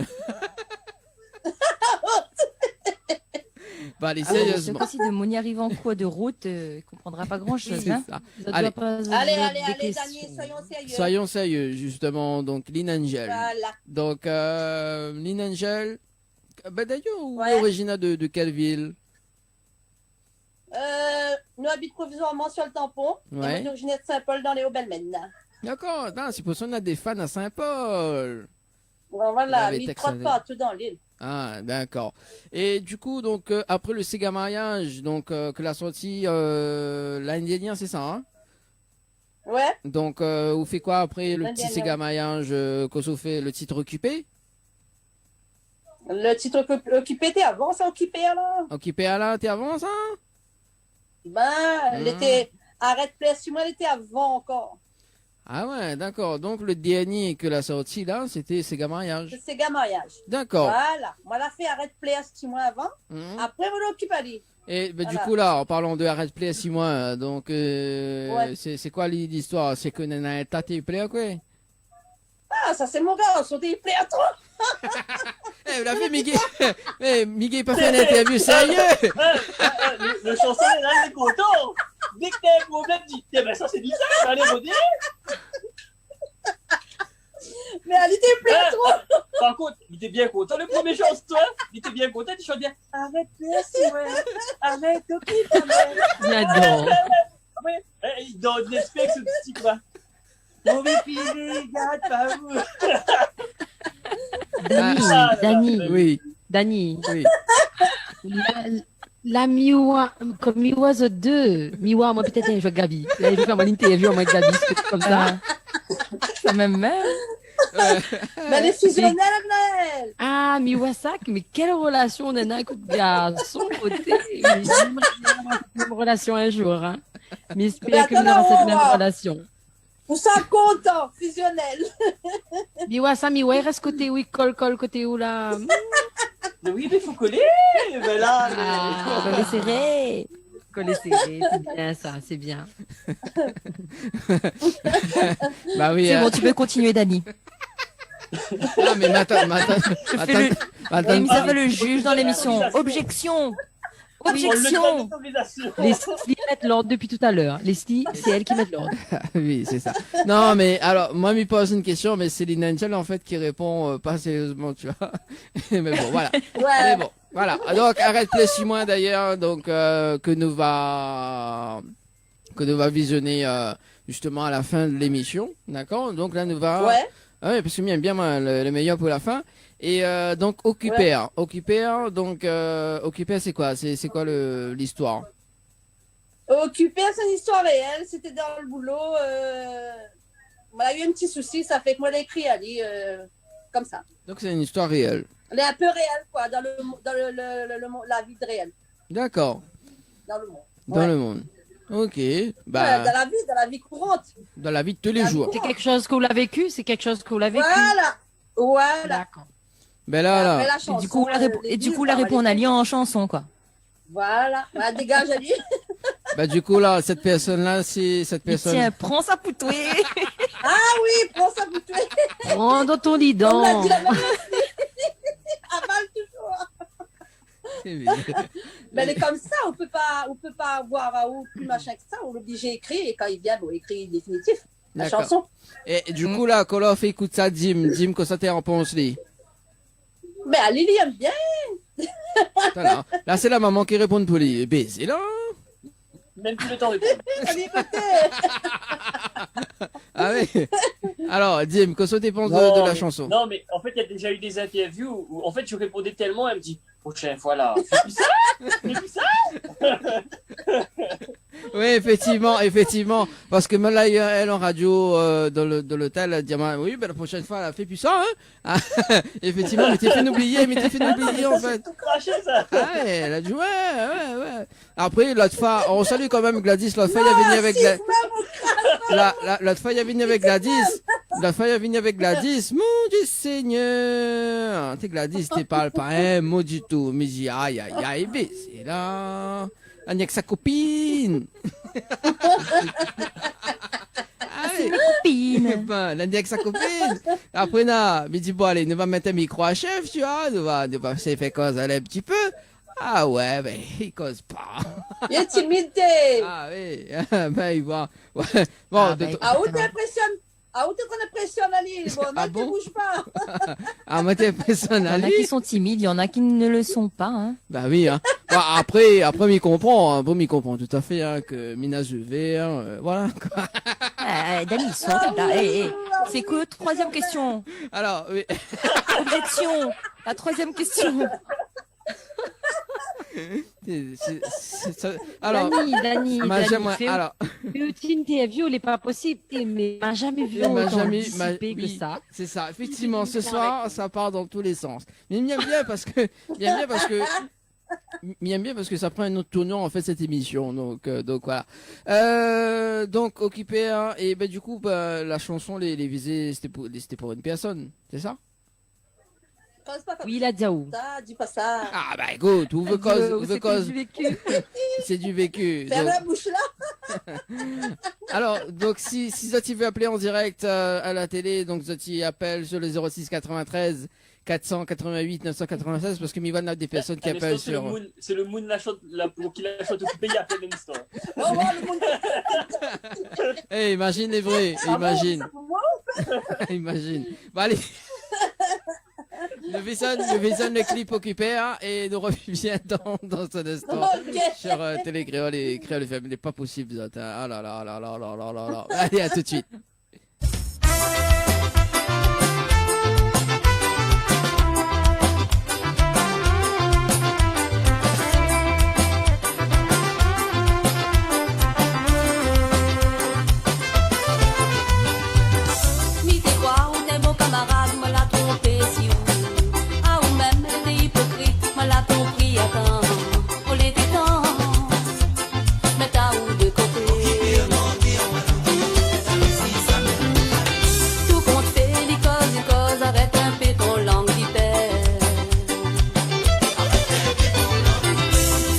Bah, allez, Ah ouais, sérieusement. ce coup-ci, de Moni arrivant quoi de route, il comprendra pas grand-chose. C'est Hein. ça. Ça Allez. doit pas se Allez, poser allez, des allez, questions. Dani, soyons sérieux. Soyons sérieux, justement. Donc, Lynn Angel. Voilà. Donc, Lynn Angel. Bah, d'ailleurs, Ouais. originaire de quelle ville? Nous habitons provisoirement sur le tampon. Ouais. Et moi, originaire de Saint-Paul dans les Hauts-Belmen. D'accord, non, c'est pour ça qu'on a des fans à Saint-Paul. Bon, voilà, Ouais, mais il Texas- trotte partout dans l'île. Ah, d'accord. Et du coup, donc, après le Sega mariage, donc, que la sortie l'année dernière, c'est ça, hein? Ouais. Donc, vous faites quoi après le L'année petit dernière. Sega mariage, que vous fait le titre occupé? Le titre occupé était avant, ça occupé alors. Occupé à la, t'es avant ça? Ben, elle était. Arrête place, moi, elle était avant encore. Ah ouais, d'accord. Donc, le dernier que la sortie là, c'était Sega mariage. C'est Sega mariage. D'accord. Voilà. Moi, elle a fait arrête place 6 mois avant. Mhm. Après, on l'occupe à lui. Et bah, du Voilà. coup là, en parlant de Arrête Play à 6 mois, donc Ouais. c'est quoi l'histoire? C'est que Nana est tâté play quoi? Ah, ça, c'est mon gars, on sautait il plaît à toi. Eh, vous l'avez Miguel? Eh, Miguel pas fait une interview sérieux? Le chanson est là, il est content. Dès que t'as un problème, dis, eh ben ça c'est bizarre, allez, redire. Mais elle était plaît à toi. Par contre, il était bien content, le premier chance, toi. Il était bien content, il chante bien. Arrête, merci, ouais. Arrête, occupe ta mère. J'adore. Ouais, dans Netflix, ce petit quoi. Mauvais pilé, garde pas vous. Dani, Ah, Dani, Oui, Dani. oui. La Miwa, comme Miwa The 2. Miwa, moi peut-être un jeu Gabi. Là, je vais faire mon interview avec Gabi, c'est tout comme ça. Ça même même. Mais elle est fusionnelle, Naël. Ah, Miwasak, mais quelle relation on en a avec le garçon côté. J'aimerais bien avoir cette même relation un jour, hein. Mais j'espère que nous aurons cette même relation. Pour ça, content, fusionnel. Miwa, Miwa, il reste côté où il colle, côté où là. Mais oui, mais faut coller. Mais là, Ah, coller serré. Coller serré, c'est bien ça, c'est bien. Bah oui. C'est bon, tu peux continuer, Dani. Ah, mais Fais le... Ça fait le juge dans l'émission. Objection. Objection. Leslie met l'ordre depuis tout à l'heure. Leslie, c'est elle qui met l'ordre. Oui, c'est ça. Non, mais alors, moi, il me pose une question, mais c'est Lynn Angel, en fait, qui répond pas sérieusement, tu vois. Mais bon, voilà. Ouais. Mais bon, voilà. Donc, arrête les 6 mois, d'ailleurs, donc, que nous va visionner, justement, à la fin de l'émission. D'accord? Donc, là, nous va. Ouais. Ah oui, parce que bien, moi, le meilleur pour la fin. Et donc Occupé, donc Occupé, c'est quoi? C'est quoi l'histoire? Occupé, c'est une histoire réelle. C'était dans le boulot. On a eu un petit souci. Ça fait que moi, j'ai écrit à lui comme ça. Donc c'est une histoire réelle. Elle est un peu réelle, quoi, dans la vie de réelle. D'accord. Dans le monde. Dans Ouais. le monde. Ok. Bah, Ouais, dans la vie courante. dans la vie de tous les jours. C'est quelque chose que vous l'avez vécu? C'est quelque chose que vous l'avez vécu? Voilà. Voilà. D'accord. Ben là, Après, là. la Et chanson, du coup, la réponse, on a lié en chanson, quoi. Voilà. Voilà, dégage à lui. Bah du coup là, cette personne-là, c'est cette Mais personne. tiens, prends ça poutoué. Ah oui, prends ça pour tuer. Prends dans ton On l'a lidon. dit la même chose. Avale toujours. Mais elle est comme ça, on peut pas avoir plus machin que ça, on l'oblige à écrire et quand il vient, bon, il écrit définitif. La D'accord. chanson. Et du coup là, quand on fait écoute ça, Dim, que ça t'est en pense lui. Mais Lily aime bien. Là, là c'est la maman qui répond pour lui. Baiser là. même plus le temps de répondre. Elle est côté. Ah oui. Alors, Dim, qu'est-ce que tu penses de la chanson? Non, mais en fait, il y a déjà eu des interviews où en fait, je répondais tellement, elle me dit, prochaine fois là, fais plus ça, fais plus ça. Oui, effectivement. Parce que même là, elle en radio, dans l'hôtel, elle dit, oui, ben la prochaine fois, elle fait plus ça, hein. Ah, effectivement, mais t'es fait oublier, en fait. Tout craché, ça. Ah ouais, elle a dit, ouais. Après, l'autre fois, on salue quand même Gladys, l'autre fois, il y a venu avec Gladys. L'autre fois, il y a venu avec Gladys. La faille venir avec Gladys. Mon Dieu Seigneur. T'es Gladys, t'es pas un mot du tout. Mais j'ai aïe, aïe, aïe, mais c'est là. Elle n'y a que sa copine. C'est ma copine. Ben, elle n'y a que sa copine. Après, là, mais dis, bon, allez, nous va mettre un micro à chef, tu vois. Nous va se faire cause aller un petit peu. Ah ouais, ben, il cause pas. Il est timidé. Ah oui, ben, il va. Ouais. Bon, Ah, où t'impressionnes? Ah, où t'es qu'on impressionne, Ali? Bon, non, Ah tu bon bouges pas. Ah, moi, t'impressionnes, Il y en a Ali. qui sont timides, il y en a qui ne le sont pas. Hein. Bah oui, hein. Bon, après, m'y comprend, hein. Bon, m'y comprend tout à fait, hein, que Mina Juvé, voilà, quoi. Dani, sont là. C'est que troisième question. Alors, oui. Objection. La troisième question. Alors, Dani, j'aimerais, alors, Une interview, n'est pas possible, mais m'a jamais vu Il m'a autant jamais- dissipé que oui, ça. c'est ça. Effectivement, ce soir, ça part dans tous les sens. Mais il aime bien parce que ça prend un autre tournant en fait cette émission. Donc voilà. Donc occupé hein, et ben du coup la chanson les visées c'était pour une personne, c'est ça? Cause pas comme Oui, la Diaou. ça, dis pas ça. Ah bah écoute, ou veut cause, du vécu. c'est du vécu. Ferme Donc- la bouche là. Alors, donc si Zoti veut appeler en direct à la télé, donc Zoti appelle sur le 06 93 488 996 parce que Mivan a des personnes qui Un appellent instant, sur. c'est le Moon la shot, pour qu'il la shot occupée il y a plein d'instants. Oh, oh, le monde. Eh, imagine les vrais, Ah bon, imagine, ça pour moi? imagine. Bon allez. Le visionne le clip occupé hein, et nous revient dans un instant Ok. sur Télé Créole et Créole FM. Il n'est pas possible, Zot. Hein. Ah là là là là là là là là. Allez, à tout de suite. Ni t'es quoi ou t'es bon camarade, me l'a trompé si ou. Ah ou même t'es hypocrite, me l'a compris à temps. On l'était temps, mais t'as ou de côté. Tout compte fait, les causes, arrête un peu ton langue vipère.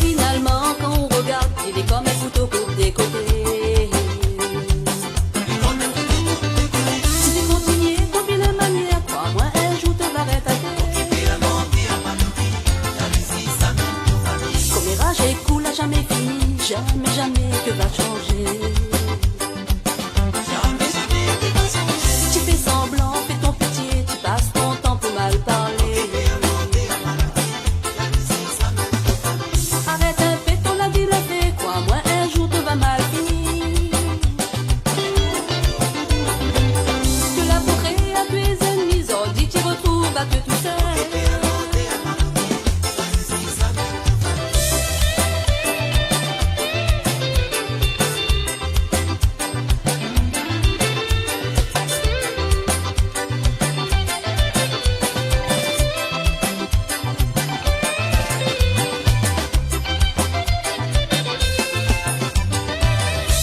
Finalement, quand on regarde, il est comme un couteau coupe des côtés. Si tu continues, copie la manière, crois-moi, un jour te va rétablir. Comme les rages écoulent à jamais fini, jamais, jamais que va changer. Tu fais semblant, fais ton pitié, tu passes ton temps pour mal parler. Arrête un peu ton la vie la fait, crois-moi, un jour te va mal finir. Que la forêt à tes ennemis, oh, dis tu retrouves à te tout seul.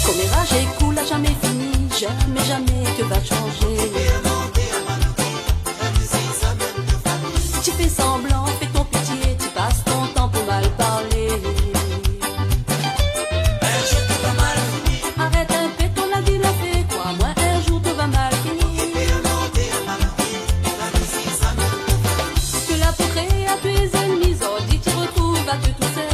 Comme les rages écoulent à jamais fini, jamais, jamais que va changer. Tu fais semblant, fais ton pitié, tu passes ton temps pour mal parler. Arrête un peu ton la vie la fait, crois-moi, un jour te va mal finir. Que la forêt à tes ennemis, oh, dis tu retrouves à te tout seul.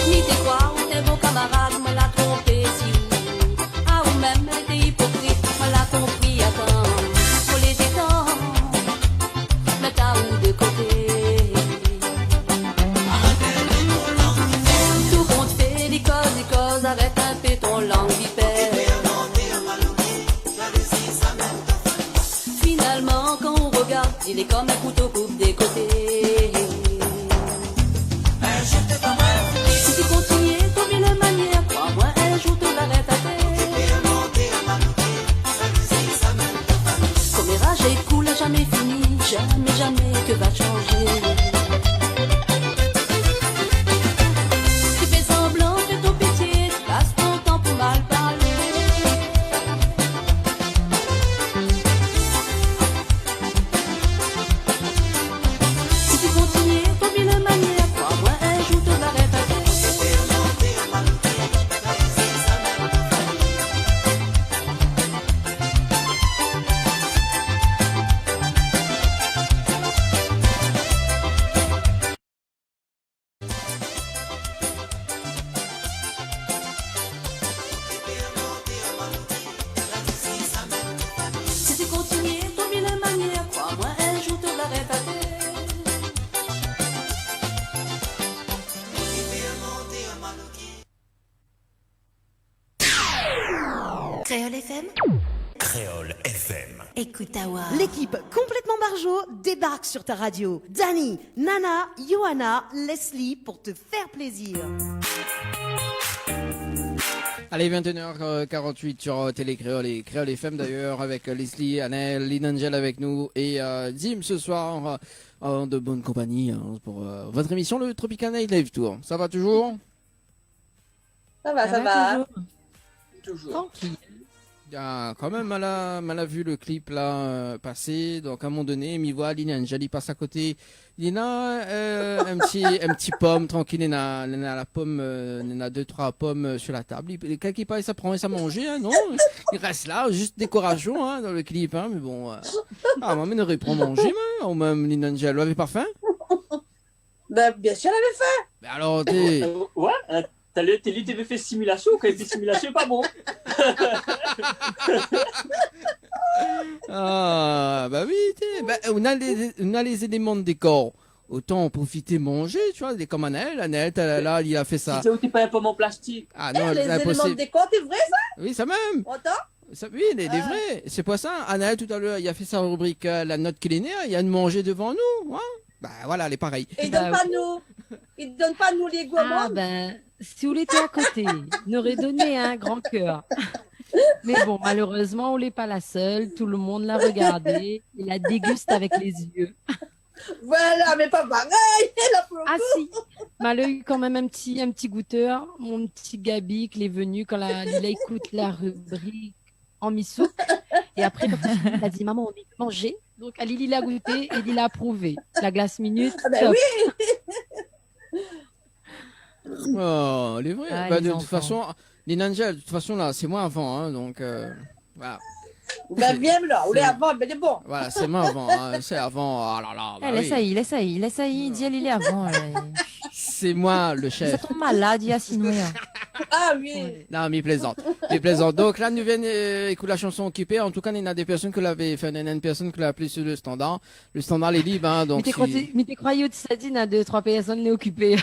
Ni t'es quoi ou t'es bon camarade, me l'a trompé si ou. Ah ou même t'es hypocrite, me l'a compris à temps. Pour les temps, mais t'as ou de côté. Tout compte fait, les causes, arrête un peu ton langue vipère. Finalement, quand on regarde, il est comme un couteau coupe des côtés. Si tu continues, t'oublies la manière, crois-moi, un jour te va rétablir. Comme les rages écoulent à jamais fini, jamais, jamais que va changer. Tu fais semblant, fais ton pitié, tu passes ton temps pour mal parler. Créole FM, Créole FM. écoute Awa. L'équipe complètement barjo débarque sur ta radio. Dani, Nana, Johanna, Leslie pour te faire plaisir. Allez, 21h48 sur Télé Créole et Créole FM d'ailleurs, avec Leslie, Annelle, Lynn Angel avec nous et Dim ce soir de bonne compagnie pour votre émission le Tropical Night Live Tour. Ça va toujours? Ça va. Toujours. Tranquille. Ah, quand même, elle a vu le clip là passer, donc à un moment donné, m'y voit Lynn Angel, il passe à côté. Il y a un petit pomme tranquille, il y a la pomme, il y a 2-3 pommes sur la table. Quelqu'un qui passe, ça prend ça manger, hein, non? Il reste là, juste décoration hein, dans le clip, hein, mais bon. Moi, il aurait pris manger, ou même Lynn Angel, vous avez pas faim? Ben, bien sûr, elle avait faim. Ben alors, t'es. Ouais, t'as lu TV fait simulation, quand il fait simulation, pas bon. Ah, bah oui, on a les éléments de décor. Autant en profiter manger, tu vois, comme Annelle, là, il a fait ça. C'est où t'es pas un pomme en plastique. Ah non, Les c'est éléments de impossible. décor, c'est vrai ça? Oui, ça même. Autant? Oui, il est vrai. C'est pas ça. Annelle, tout à l'heure, il a fait sa rubrique La note culinaire, il y a de manger devant nous. Hein. Bah voilà, elle est pareille. Et il donne pas nous. Il donne pas nous les gourmands. Ah ben, si vous l'étiez à côté, il aurait donné un grand cœur. Mais bon, malheureusement, on n'est pas la seule. Tout le monde l'a regardé. Il la déguste avec les yeux. Voilà, mais pas pareil. Ah si, mais elle a eu quand même un petit goûteur. Mon petit Gabi qui est venu quand il écoute la rubrique en mi-soupe. Et après, quand il a dit, maman, on est manger. Donc, Ali, il a goûté et il a approuvé. La glace minute. Ah ben top. oui. Oh, elle est vraie. Ah, Bah, les de toute enfants. façon, les ninjas, de toute façon, là, c'est moi avant, hein, donc voilà. Ben bien là, on C'est- est avant, mais c'est bon. Voilà, c'est moi avant, hein, c'est avant. Ah là là, bah oui. Laisse-y, dis il est avant. C'est moi le Ça chef. tombe malade, il y a sinon. Ah oui. Non, mais il plaisante. Il plaisante. Donc là, nous venons écouter la chanson occupée. En tout cas, il y a des personnes qui l'avaient fait. Il y a une personne qui l'a appelé sur le standard. Le standard est libre, hein, donc. Mais t'es croyé que ça dit, il y a 2-3 personnes les occupées.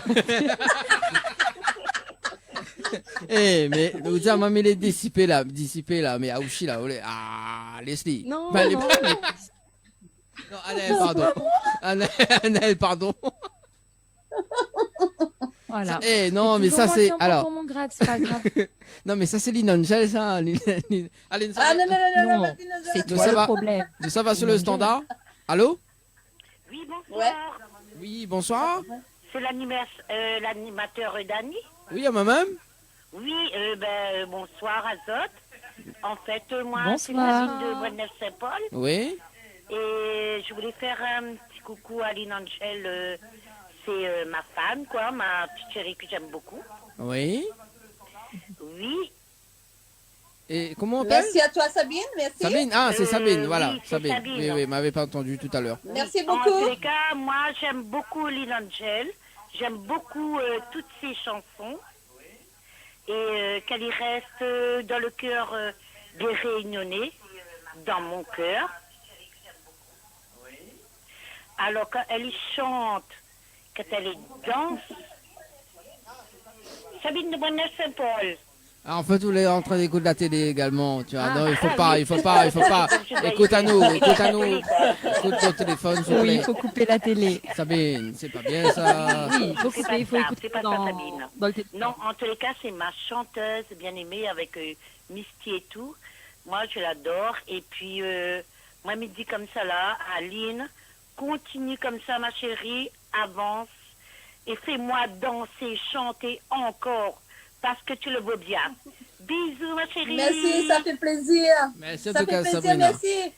Mais vous dites, moi, mais les dissipés là, mais Aouchi là, Leslie. Non, Bah, non, Non, Annelle, pardon. Annelle, pardon. Voilà. Non, mais ça c'est. Alors. Pour mon grade, c'est pas grave. Non, mais ça c'est Linangel, ça. Allez, Ah non, Non, non. c'est Donc, toi ça le va. problème. Ça va sur le standard. Allô? Oui, bonsoir. Ouais. Oui, bonsoir. C'est l'animateur Dani. Oui, à moi-même. Oui, bonsoir Azot. En fait, moi, c'est Bonsoir. Nadine de Brennef-Saint-Paul. Oui. Et je voulais faire un petit coucou à Lynn Angel. C'est ma fan, quoi, ma petite chérie que j'aime beaucoup. Oui. Oui. Et comment on appelle? Merci à toi, Sabine. Merci. Sabine. Ah, c'est Sabine, voilà. oui, c'est Sabine. Sabine. Oui, m'avait pas entendu tout à l'heure. Merci En beaucoup. tous les cas, moi, j'aime beaucoup Lynn Angel. J'aime beaucoup toutes ses chansons. Et qu'elle y reste dans le cœur des Réunionnais, dans mon cœur. Alors, quand elle y chante, quand elle y danse, Sabine de Brennef-Saint-Paul. Ah, en fait, vous êtes en train d'écouter la télé également, tu vois. Ah, non, il faut ah, pas, oui. il faut pas. Écoute à nous, écoute ton téléphone, s'il vous Oui, il plaît. faut couper la télé. Sabine, c'est pas bien ça. Oui, il faut C'est écouter, pas il faut ça, écouter c'est pas ça, dans, Sabine. dans le téléphone. Non, en tous les cas, c'est ma chanteuse bien aimée avec Misty et tout. Moi, je l'adore. Et puis, moi, me dit comme ça là, Aline, continue comme ça, ma chérie, avance et fais-moi danser, chanter encore parce que tu le veux bien. Bisous, ma chérie. Merci, ça fait plaisir. Merci en Ça tout fait cas, plaisir, Sabrina. merci.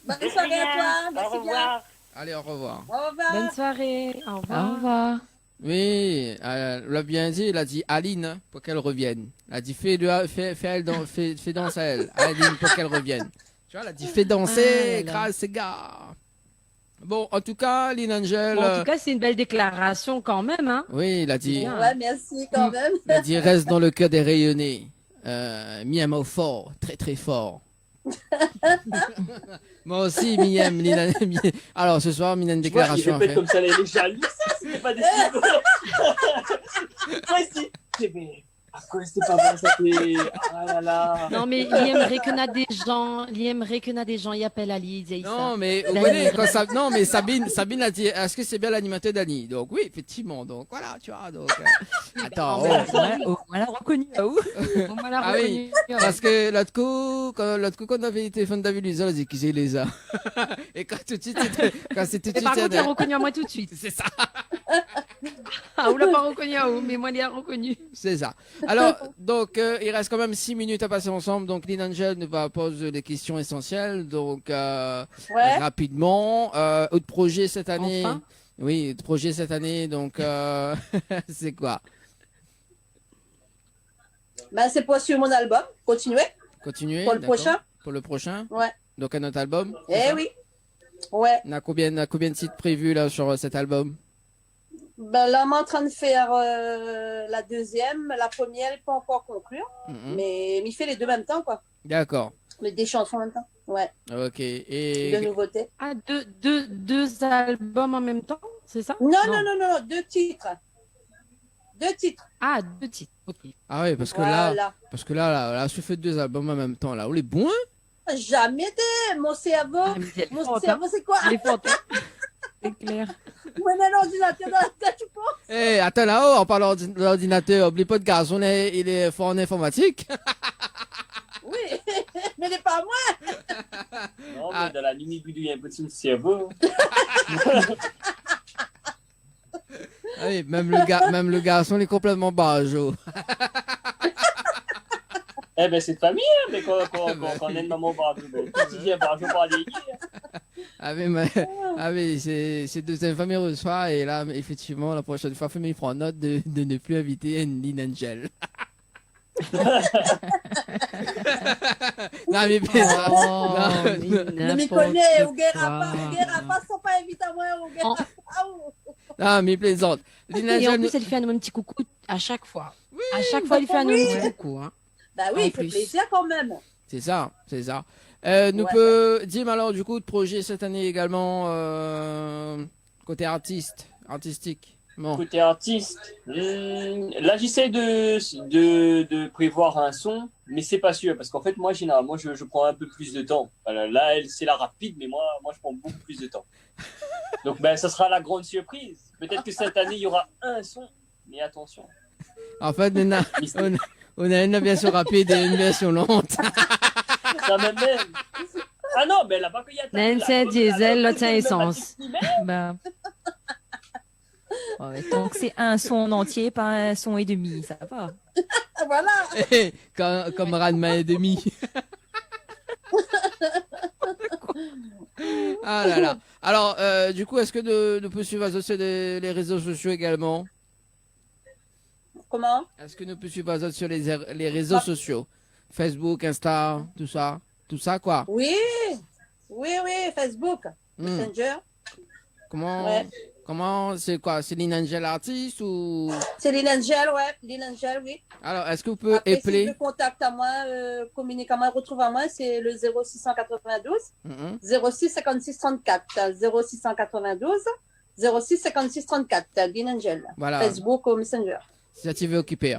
Bonne soirée à toi. Au Merci bien. revoir. Allez, au revoir. Au revoir. Bonne soirée. Au revoir. Au revoir. Oui, elle l'a bien dit, elle a dit Aline pour qu'elle revienne. Elle a dit fais danser elle. Aline pour qu'elle revienne. Tu vois, elle a dit fais danser, Ah là là. écrase ces gars. Bon, en tout cas, Lynn Angel. Bon, en tout cas, c'est une belle déclaration quand même. Hein. Oui, il a dit. bien. Ouais, merci quand même. Il a dit reste dans le cœur des rayonnés. Mis un mot fort, très très fort. Moi aussi, Miyam. Alors, ce soir, Mina, une Tu vois, il déclaration à répète faire. comme ça les jaloux, ça, c'était pas des Ouais, mais à quoi c'était pas bon, ça fait. Ah là là. Non, mais il aimerait qu'on a des gens, ils appellent Ali, ils disent ça. Non, mais vous Dani. voyez, non, mais Sabine a dit, est-ce que c'est bien l'animateur Dani? Donc oui, effectivement. Donc voilà, tu vois. Donc attends. On l'a reconnu à où On m'a la Ah oui, reconnu. parce que l'autre coup, quand on avait le téléphone David Luiz, on a dit que j'ai les a. Et quand tout de suite, quand c'est tout de Et par suite, contre, il a reconnu à moi tout de suite. c'est ça, Ah, on l'a pas reconnu à où, mais moi, il a reconnu. c'est ça. Alors, donc, il reste quand même 6 minutes à passer ensemble. Donc, Lynn Angel nous va poser des questions essentielles. Donc, Ouais. rapidement, autre projet cette année. Enfin. Oui, autre projet cette année. Donc, c'est quoi? Ben, c'est pour suivre mon album. Continuer. Continuer. Pour le d'accord. prochain. Pour le prochain. Ouais. Donc, un autre album. c'est Eh ça oui. Ouais. On a combien de titres prévus là sur cet album? Ben, là, on est en train de faire la deuxième. La première n'est pas encore conclue. Mhm. Mais il fait les deux en même temps, quoi. D'accord. Les des chansons en même temps. Ouais. Ok. De Et nouveautés. Ah, deux albums en même temps, c'est ça? Non. Deux titres. Deux titres. Ah, deux titres. Ok. ah oui, parce que Voilà. là, je fais 2 albums en même temps là. On est bon, hein? Jamais été. Mon cerveau. Ah, mais elle est Mon forte, cerveau, c'est quoi? Elle est forte, hein. C'est clair. Moi, un ordinateur dans la tête, tu penses? Eh, attends là-haut, on parle de l'ordinateur. Oublie pas de garçon, il est fort en informatique. Oui. Mais il n'est pas à moi. Non, mais Ah. dans la limite, il y a un peu de son cerveau. Ah oui, même le garçon, il est complètement barjo. Eh ben, c'est de famille, hein, mais quand on est une maman par ben, tu dis, par jour par les Ah oui, c'est deuxième famille reçoit et là, effectivement, la prochaine fois, il prend note de ne plus inviter Lynn Angel. Non, mais Oh, non, mais Je m'y n'importe connais. Ou quoi. guerre pas, sans pas inviter à moi. Ou guerre Oh. non, mais plaisante. Lynn Et en Angel, plus, elle fait un petit coucou à chaque fois. À chaque fois, elle fait un petit coucou. Hein. Bah oui, En il fait plus. plaisir quand même. c'est ça. Nous Ouais. peut Dim alors du coup de projet cette année également côté artistique. Bon. Côté artiste, là j'essaie de prévoir un son, mais c'est pas sûr parce qu'en fait moi généralement je prends un peu plus de temps. Voilà, là c'est la rapide, mais moi je prends beaucoup plus de temps. Donc ben ça sera la grande surprise. Peut-être que cette année il y aura un son, mais attention. En fait, Mystère. on a une version rapide et une version lente. Ça même. Ah non, mais là-bas qu'il y a. L'un c'est diesel, l'autre c'est même essence. Ben. Ouais, donc c'est un son entier, pas un son et demi, ça va. Voilà. Comme Ranma et demi. Ah là là. Alors, du coup, est-ce que nous peut suivre sur les réseaux sociaux également? Comment? Est-ce que nous peut suivre sur les réseaux sociaux? Facebook, Insta, tout ça quoi. Oui. Oui, Facebook. Hmm. Messenger. Comment, Ouais. c'est quoi? C'est Lynn Angel artiste ou? C'est Lynn Angel, ouais. Lynn Angel, oui. Alors, est-ce que vous pouvez Après, si appeler? tu contact à moi, communique à moi, retrouve à moi, c'est le 0692 Mhm. 06 56 34. 0692 06 56 34. Lynn Angel. Voilà. Facebook ou Messenger. Si ça t'y veut occuper.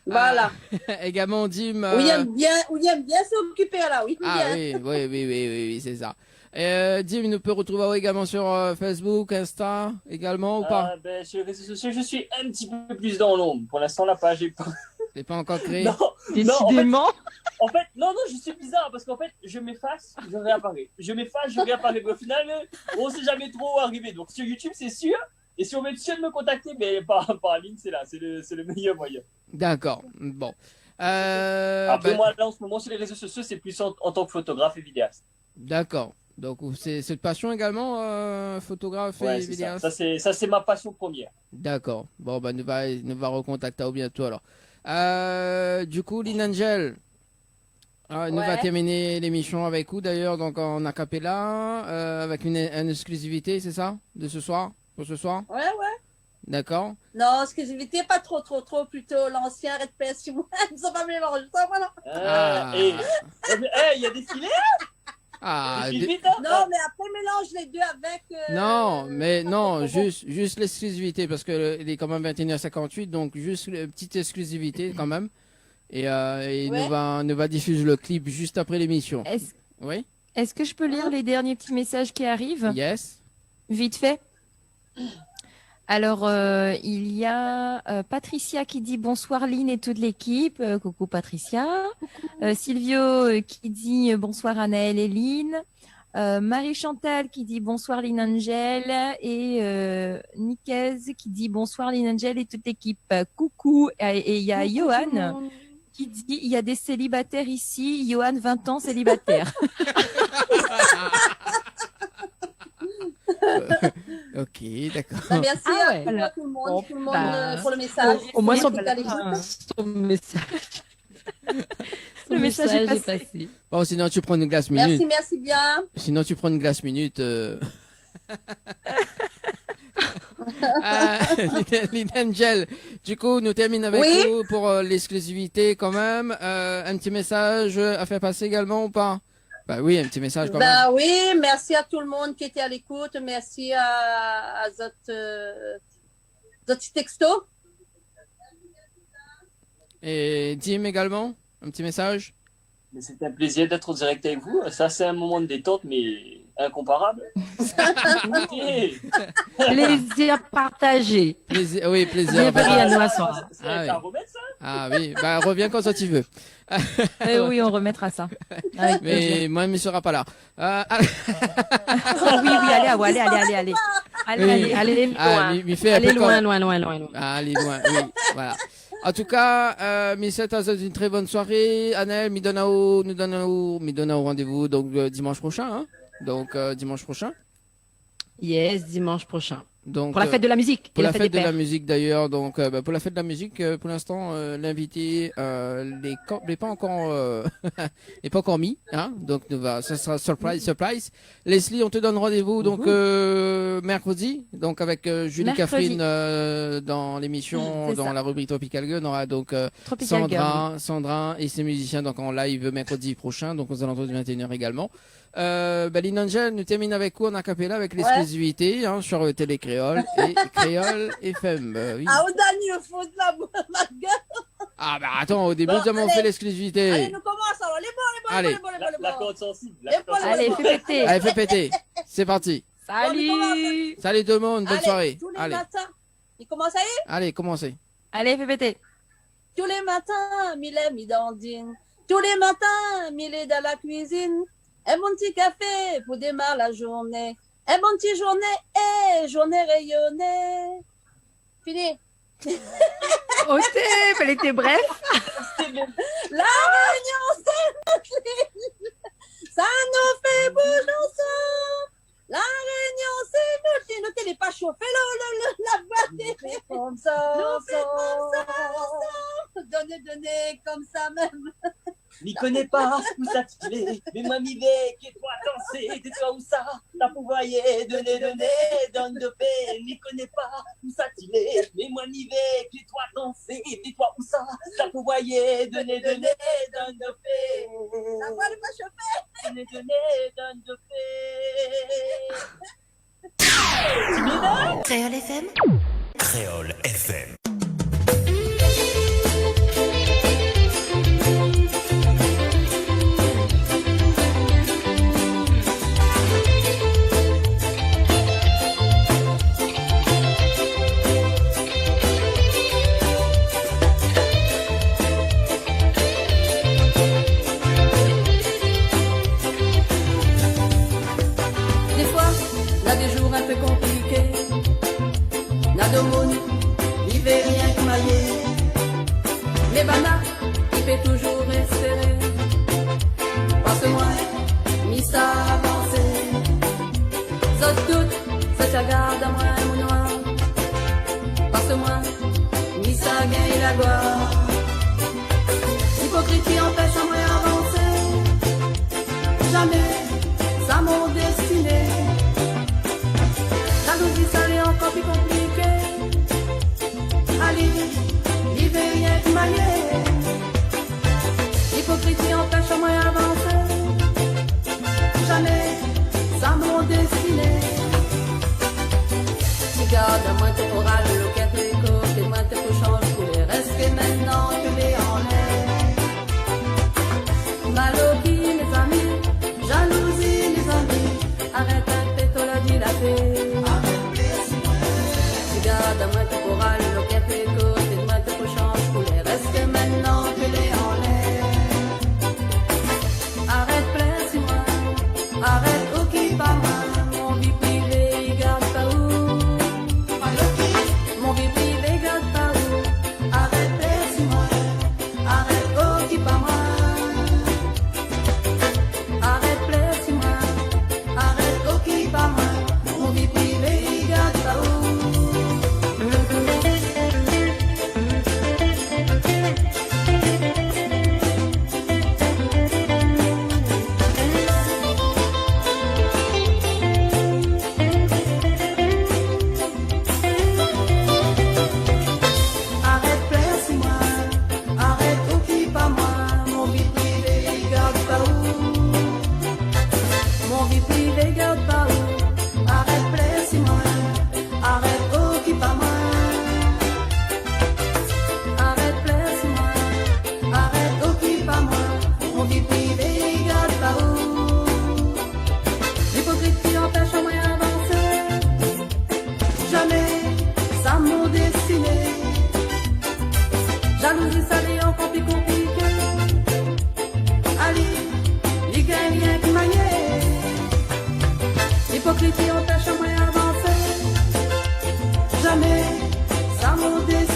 Voilà. Également, Dim. Où il aime bien s'occuper là, oui. Ah bien. oui, c'est ça. Dim nous peut retrouver également sur Facebook, Insta également ou pas? Ben, sur les réseaux sociaux, je suis un petit peu plus dans l'ombre. Pour l'instant, la page est pas. C'est pas encore créé. Non, Décidément. en fait, non, je suis bizarre parce qu'en fait, je m'efface, je réapparais. Je m'efface, je réapparais. Mais au final, on sait jamais trop où arriver. Donc sur YouTube, c'est sûr. Et si on veut être sûr de me contacter, mais par ligne, c'est là, c'est le meilleur moyen. D'accord. Bon. Après, moi, là, en ce moment, sur les réseaux sociaux, c'est plus en tant que photographe et vidéaste. D'accord. Donc c'est cette passion également, photographe Ouais, et c'est vidéaste. ça, c'est ma passion première. D'accord. Bon, nous va recontacter au bientôt alors. Du coup, Lynn Angel, nous va terminer l'émission avec vous d'ailleurs, donc en acapella, avec une exclusivité, c'est ça, de ce soir, pour ce soir. Ouais. D'accord. Non, exclusivité, pas trop, plutôt l'ancien Red PS. Ils ne sont pas mélangés, ça, voilà. Il y a des filets. Ah, Non, mais après, mélange les deux avec... Non, mais non, juste l'exclusivité, parce que il est quand même 21h58, donc juste une petite exclusivité quand même. Et il nous va diffuser le clip juste après l'émission. Oui. Est-ce que je peux lire les derniers petits messages qui arrivent? Yes. Vite fait. Alors, il y a Patricia qui dit bonsoir Lynn et toute l'équipe. Coucou Patricia. Silvio qui dit bonsoir Anaël et Lynn. Marie-Chantal qui dit bonsoir Lynn Angel. Et Nicaise qui dit bonsoir Lynn Angel et toute l'équipe. Coucou. Et il y a Johan qui dit il y a des célibataires ici. Johan, 20 ans, célibataire. Ok, d'accord. Bah, merci à tout le monde, pour le message. Au moins, son message. Le message est passé. Bon, sinon tu prends une glace minute. Merci bien. Sinon tu prends une glace minute. Lynn Angel, du coup, nous terminons avec vous pour l'exclusivité quand même. Un petit message à faire passer également ou pas? Bah oui, un petit message quand même. Bah oui, merci à tout le monde qui était à l'écoute. Merci à Zot Texto. Et Dim également, un petit message. Mais c'était un plaisir d'être en direct avec vous. Ça, c'est un moment de détente, mais incomparable. Plaisir partagé. Oui, plaisir. Ah oui, bah reviens quand tu veux. Oui, on remettra ça. Mais moi, il ne sera pas là. Oui, allez. Allez loin. Allez loin, oui, voilà. En tout cas, Michel, ça une très bonne soirée. Annelle, nous donnons rendez-vous donc dimanche prochain. Hein? Donc dimanche prochain. Yes, dimanche prochain. Donc, pour la fête de la musique. Pour la fête de la musique d'ailleurs. Donc pour la fête de la musique, pour l'instant, l'invité n'est pas encore mis. Hein? Donc ça sera surprise. Leslie, on te donne rendez-vous donc mercredi. Donc avec Julie Catherine dans l'émission, dans la rubrique Tropical Girl, on aura donc Sandra et ses musiciens donc en live mercredi prochain, donc aux alentours de 21h également. Lynn Angel nous termine avec quoi en acapella avec l'exclusivité sur Télé Créole et Créole FM. Oui. Ah, au dernier, faut de la gueule. Ah, bah attends, au début, nous avons fait l'exclusivité. Allez, nous commençons. Les bons. La corde sensible. Allez, fais péter. Allez, fais péter. C'est parti. Salut. Salut tout le monde, bonne soirée. Tous les matins. Il commence à y? Allez, commencez. Allez, fais péter. Tous les matins, Mille est midandine. Tous les matins, Mille est dans la cuisine. Un bon petit café pour démarrer la journée. Un bon petit journée rayonnée. Fini. Elle était bref. La réunion, c'est notre ligne. Ça nous fait bouger ensemble. La réunion, c'est notre ligne. Notez, n'est pas chauffé, la boîte. Comme ça, Donnez, comme ça même. M'y connais pas, où ça t'y mais moi m'y vais, qui toi danser, tais-toi où ça, t'as pour voyer, donner, donne de paix, m'y connais pas, où ça t'y mais moi m'y vais, qui toi danser, tais-toi où ça, t'as pour voyer, donner, donne de paix. La voix n'est pas chauffée. Donne de paix. Créole FM. Créole FM. Des fois, là des jours un peu compliqués. N'a de monde, il fait rien que mailler. Mais Bana, il fait toujours espérer. Parce que moi, mis ça avancer. Sauf tout, ça te regarde à moi ou noir. Parce que moi, mis ça gagne la gloire. L'hypocrisie empêche à moi avancer. Jamais, ça mon destiné. La vie, ça l'est encore plus compliqué. Regarde, moi t'es pour râler, le cap et côté, moi t'es pour changer pour les rester maintenant que les en l'air. Maloquie, mes amis, jalousie, les amis, arrête un péto, la dit la paix. Regarde, moi t'es pour râler, le cap et côté, moi t'es pour changer pour les rester maintenant que les en l'air. Arrête, plaise-moi, arrête, ok, pas mal. Mon vie privée, garde pas où. Mon vie privée, garde pas où. Arrête, plaise-moi, arrête, ok, pas mal. Arrête, plaise-moi, arrête, ok, pas mal. Mon vie privée, garde pas où. Arrête, plaise-moi, arrête, occupe pas moi, mon vie privée, garde pas où. Mon vie privée, garde pas où. Arrête, plaise-moi, arrête, occupe pas moi. Arrête, plaise-moi, arrête, occupe pas moi, mon vie privée, garde pas où. L'hypocrisie empêche à moi avancer. Jamais, ça m'ont destiné. Jalousie, ça l'est encore plus compliqué. Allez, il gagne rien qui maniait. L'hypocrisie empêche à moi avancer. Jamais, ça m'ont destiné.